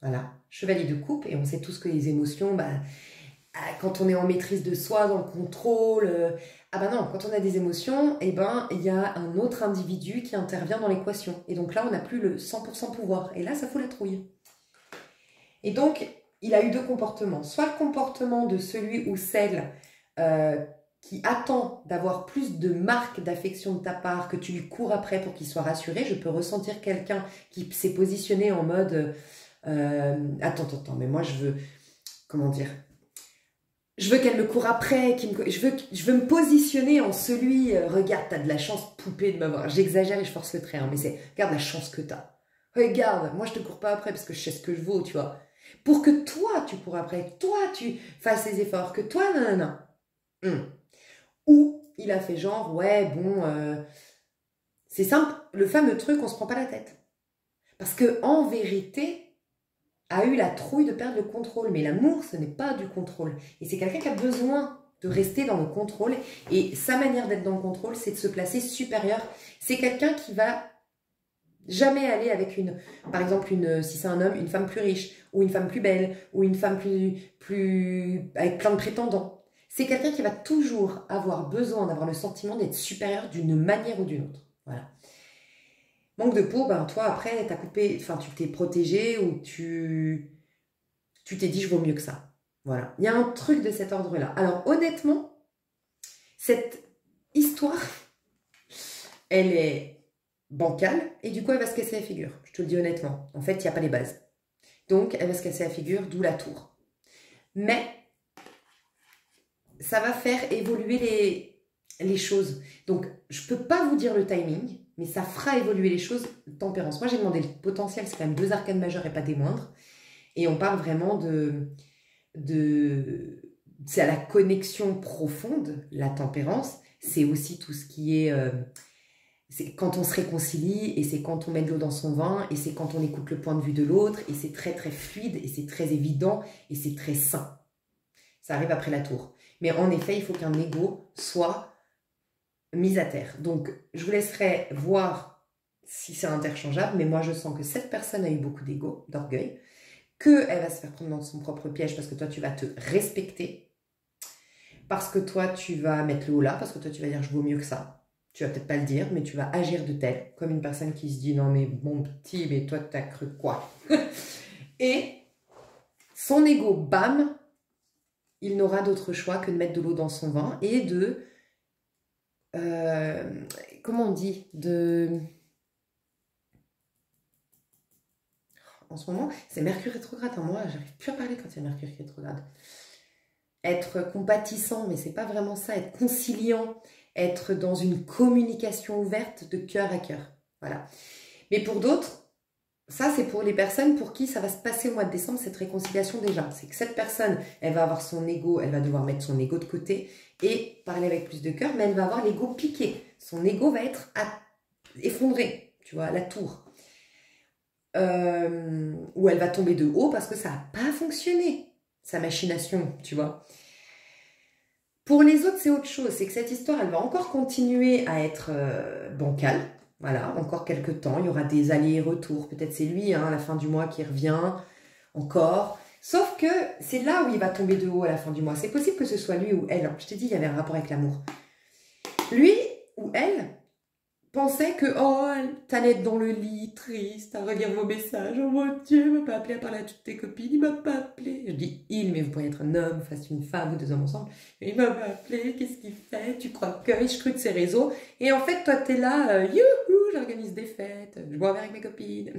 Voilà, chevalier de coupe, et on sait tous que les émotions, bah, quand on est en maîtrise de soi, dans le contrôle, ah bah non, quand on a des émotions, eh ben, il y a un autre individu qui intervient dans l'équation. Et donc là, on n'a plus le 100% pouvoir. Et là, ça fout la trouille. Et donc, il a eu deux comportements. Soit le comportement de celui ou celle qui attend d'avoir plus de marques d'affection de ta part, que tu lui cours après pour qu'il soit rassuré. Je peux ressentir quelqu'un qui s'est positionné en mode attends, mais moi je veux, comment dire, je veux qu'elle me court après, je veux me positionner en celui, regarde, t'as de la chance, poupée, de m'avoir. J'exagère et je force le trait, hein, mais c'est, regarde la chance que t'as. Regarde, moi je te cours pas après parce que je sais ce que je vaux, tu vois. Pour que toi tu cours après, que toi tu fasses les efforts, que toi, nanana. Ou il a fait genre, ouais, bon, c'est simple, le fameux truc, on se prend pas la tête. Parce que en vérité, a eu la trouille de perdre le contrôle. Mais l'amour, ce n'est pas du contrôle. Et c'est quelqu'un qui a besoin de rester dans le contrôle. Et sa manière d'être dans le contrôle, c'est de se placer supérieur. C'est quelqu'un qui va jamais aller avec par exemple, si c'est un homme, une femme plus riche, ou une femme plus belle, ou une femme avec plein de prétendants. C'est quelqu'un qui va toujours avoir besoin d'avoir le sentiment d'être supérieur d'une manière ou d'une autre. Voilà. Manque de peau, ben toi après, t'as coupé, enfin tu t'es protégé ou tu t'es dit je vaux mieux que ça. Voilà. Il y a un truc de cet ordre-là. Alors honnêtement, cette histoire, elle est bancale et du coup elle va se casser la figure. Je te le dis honnêtement. En fait, il n'y a pas les bases. Donc elle va se casser la figure, d'où la tour. Mais ça va faire évoluer les choses. Donc je peux pas vous dire le timing, mais ça fera évoluer les choses. Tempérance. Moi, j'ai demandé le potentiel, c'est quand même 2 arcanes majeures et pas des moindres. Et on parle vraiment c'est à la connexion profonde, la tempérance. C'est aussi tout ce qui est... c'est quand on se réconcilie, et c'est quand on met de l'eau dans son vin, et c'est quand on écoute le point de vue de l'autre, et c'est très très fluide, et c'est très évident, et c'est très sain. Ça arrive après la tour. Mais en effet, il faut qu'un ego soit mise à terre. Donc, je vous laisserai voir si c'est interchangeable, mais moi, je sens que cette personne a eu beaucoup d'ego, d'orgueil, qu'elle va se faire prendre dans son propre piège parce que toi, tu vas te respecter, parce que toi, tu vas mettre le haut là, parce que toi, tu vas dire « je vaux mieux que ça ». Tu vas peut-être pas le dire, mais tu vas agir de tel, comme une personne qui se dit « non, mais mon petit, mais toi, t'as cru quoi ?» Et son ego, bam, il n'aura d'autre choix que de mettre de l'eau dans son vin et de... comment on dit, en ce moment, c'est Mercure rétrograde. Hein. Moi, j'arrive plus à parler quand il y a Mercure rétrograde. Être compatissant, mais c'est pas vraiment ça. Être conciliant, être dans une communication ouverte de cœur à cœur. Voilà. Mais pour d'autres, ça, c'est pour les personnes pour qui ça va se passer au mois de décembre, cette réconciliation déjà. C'est que cette personne, elle va avoir son ego, elle va devoir mettre son ego de côté et parler avec plus de cœur, mais elle va avoir l'ego piqué. Son ego va être effondré, tu vois, à la tour. Ou elle va tomber de haut parce que ça n'a pas fonctionné, sa machination, tu vois. Pour les autres, c'est autre chose. C'est que cette histoire, elle va encore continuer à être bancale. Voilà, encore quelques temps. Il y aura des allers et retours. Peut-être c'est lui, hein, à la fin du mois, qui revient encore. Sauf que c'est là où il va tomber de haut à la fin du mois. C'est possible que ce soit lui ou elle. Je t'ai dit, il y avait un rapport avec l'amour. Lui ou elle pensait que, oh, t'allais être dans le lit, triste, à relire vos messages. Oh mon Dieu, il m'a pas appelé à parler à toutes tes copines, il m'a pas appelé. Je dis il, mais vous pourriez être un homme face à une femme ou 2 hommes ensemble. Il m'a pas appelé, qu'est-ce qu'il fait? Tu crois que je scrute ses réseaux. Et en fait, toi, t'es là, youhou, j'organise des fêtes, je bois un verre avec mes copines.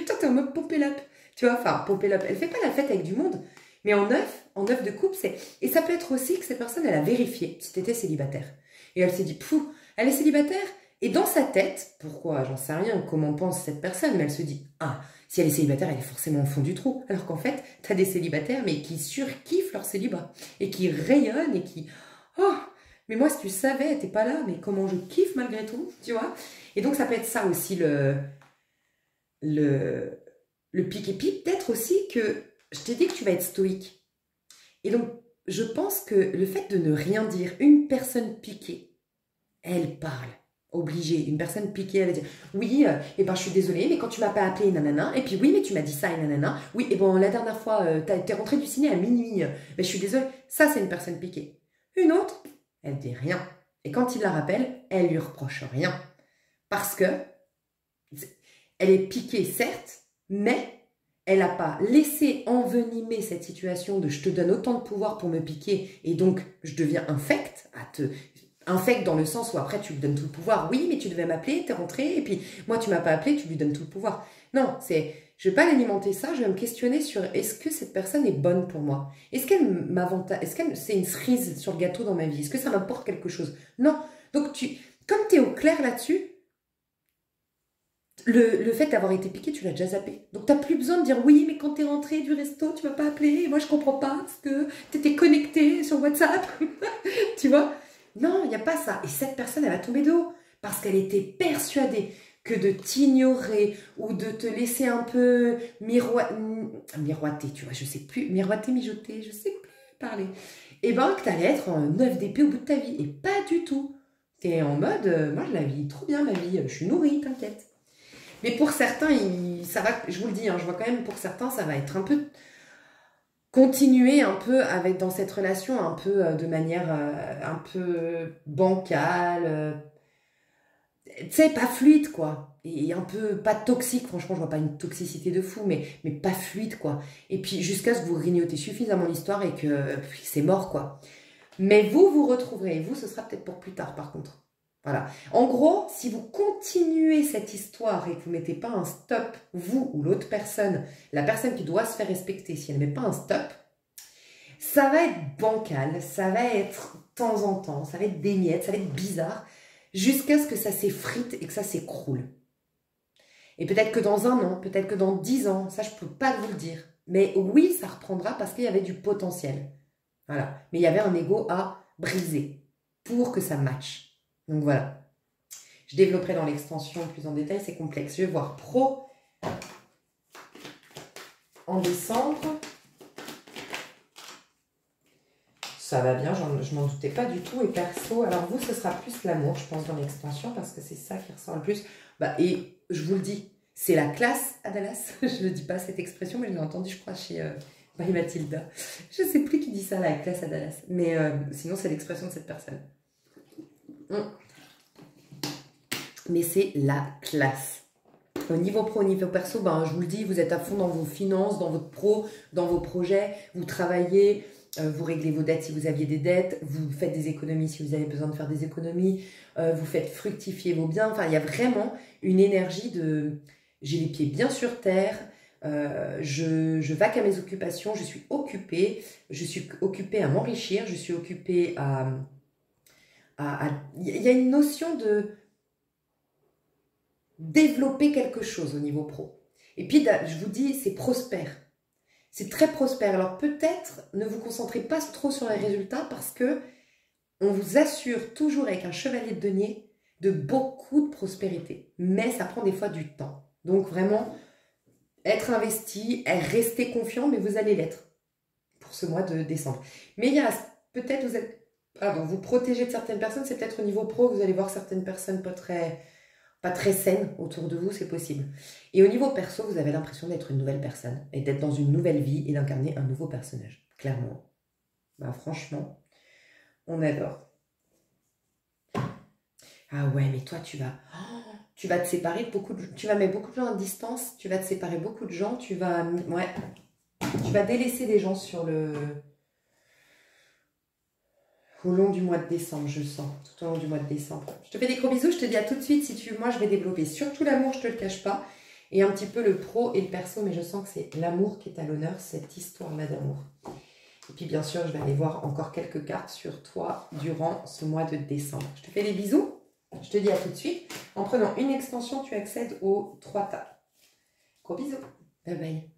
Toi, t'es en mode pompé up. Tu vois, enfin, pompé up. Elle fait pas la fête avec du monde. Mais en neuf de couple, c'est... Et ça peut être aussi que cette personne, elle a vérifié si t'étais célibataire. Et elle s'est dit, pouf, elle est célibataire. Et dans sa tête, pourquoi, j'en sais rien, comment pense cette personne, mais elle se dit, ah, si elle est célibataire, elle est forcément au fond du trou. Alors qu'en fait, t'as des célibataires, mais qui surkiffent leur célibat. Et qui rayonnent et qui, oh, mais moi, si tu savais, t'es pas là, mais comment je kiffe malgré tout, tu vois. Et donc, ça peut être ça aussi, le pic. Et puis, peut-être aussi que, je t'ai dit que tu vas être stoïque. Et donc, je pense que le fait de ne rien dire, une personne piquée, elle parle. Obligée. Une personne piquée, elle va dire oui, et ben je suis désolée, mais quand tu m'as pas appelé, nanana, et puis oui, mais tu m'as dit ça, et nanana, oui, et bon, la dernière fois, t'es rentrée du ciné à minuit, mais je suis désolée. Ça, c'est une personne piquée. Une autre, elle dit rien. Et quand il la rappelle, elle lui reproche rien. Parce que elle est piquée, certes, mais elle n'a pas laissé envenimer cette situation de je te donne autant de pouvoir pour me piquer et donc je deviens infect, infect dans le sens où après tu lui donnes tout le pouvoir. Oui, mais tu devais m'appeler, t'es rentré, et puis moi tu m'as pas appelé, tu lui donnes tout le pouvoir. Non, je vais pas l'alimenter ça, je vais me questionner sur est-ce que cette personne est bonne pour moi? Est-ce qu'elle m'avantage? Est-ce que c'est une cerise sur le gâteau dans ma vie? Est-ce que ça m'apporte quelque chose? Non. Donc comme tu es au clair là-dessus, le fait d'avoir été piqué, tu l'as déjà zappé. Donc, tu n'as plus besoin de dire oui, mais quand tu es rentré du resto, tu ne m'as pas appelé. Et moi, je comprends pas parce que tu étais connecté sur WhatsApp. Tu vois? Non, il n'y a pas ça. Et cette personne, elle va tomber de haut parce qu'elle était persuadée que de t'ignorer ou de te laisser un peu miroiter, tu vois, je sais plus, miroiter, mijoter, je sais plus parler. Et ben, que tu allais être en 9 d'épée au bout de ta vie. Et pas du tout. Tu es en mode, moi, je la vis trop bien, ma vie. Je suis nourrie, t'inquiète. Mais pour certains, ça va, je vous le dis, hein, je vois quand même pour certains, ça va être un peu continuer un peu avec dans cette relation un peu de manière un peu bancale, tu sais, pas fluide quoi, et un peu pas toxique. Franchement, je vois pas une toxicité de fou, mais pas fluide quoi. Et puis jusqu'à ce que vous grignotez suffisamment l'histoire et que c'est mort quoi. Mais vous retrouverez, et vous, ce sera peut-être pour plus tard par contre. Voilà. En gros, si vous continuez cette histoire et que vous ne mettez pas un stop, vous ou l'autre personne, la personne qui doit se faire respecter, si elle ne met pas un stop, ça va être bancal, ça va être de temps en temps, ça va être des miettes, ça va être bizarre, jusqu'à ce que ça s'effrite et que ça s'écroule. Et peut-être que dans 1 an, peut-être que dans 10 ans, ça je ne peux pas vous le dire. Mais oui, ça reprendra parce qu'il y avait du potentiel. Voilà. Mais il y avait un ego à briser pour que ça matche. Donc voilà, je développerai dans l'extension plus en détail, c'est complexe. Je vais voir pro en décembre. Ça va bien, je m'en doutais pas du tout. Et perso, alors vous, ce sera plus l'amour, je pense, dans l'extension, parce que c'est ça qui ressort le plus. Et je vous le dis, c'est la classe à Dallas. Je ne dis pas cette expression, mais je l'ai entendue, je crois, chez Marie Mathilda. Je ne sais plus qui dit ça, la classe à Dallas. Mais sinon, c'est l'expression de cette personne. Mais c'est la classe. Au niveau pro, au niveau perso, je vous le dis, vous êtes à fond dans vos finances, dans votre pro, dans vos projets, vous travaillez, vous réglez vos dettes si vous aviez des dettes, vous faites des économies si vous avez besoin de faire des économies, vous faites fructifier vos biens. Enfin, il y a vraiment une énergie de « j'ai les pieds bien sur terre », je vaque à mes occupations, je suis occupée à m'enrichir, je suis occupée à... Il y a une notion de développer quelque chose au niveau pro. Et puis, je vous dis, c'est prospère. C'est très prospère. Alors peut-être, ne vous concentrez pas trop sur les résultats parce que on vous assure toujours avec un chevalier de denier de beaucoup de prospérité. Mais ça prend des fois du temps. Donc vraiment, être investi, rester confiant, mais vous allez l'être pour ce mois de décembre. Mais il y a peut-être, vous protégez de certaines personnes, c'est peut-être au niveau pro, vous allez voir certaines personnes pas très saines autour de vous, c'est possible. Et au niveau perso, vous avez l'impression d'être une nouvelle personne et d'être dans une nouvelle vie et d'incarner un nouveau personnage, clairement. Franchement, on adore. Ah ouais, mais toi, tu vas te séparer de beaucoup de gens, tu vas mettre beaucoup de gens à distance, tu vas te séparer beaucoup de gens, tu vas délaisser des gens au long du mois de décembre, je le sens, tout au long du mois de décembre. Je te fais des gros bisous, je te dis à tout de suite, moi je vais développer surtout l'amour, je te le cache pas, et un petit peu le pro et le perso, mais je sens que c'est l'amour qui est à l'honneur, cette histoire-là d'amour. Et puis bien sûr, je vais aller voir encore quelques cartes sur toi durant ce mois de décembre. Je te fais des bisous, je te dis à tout de suite. En prenant une extension, tu accèdes aux 3 tas. Gros bisous, bye bye.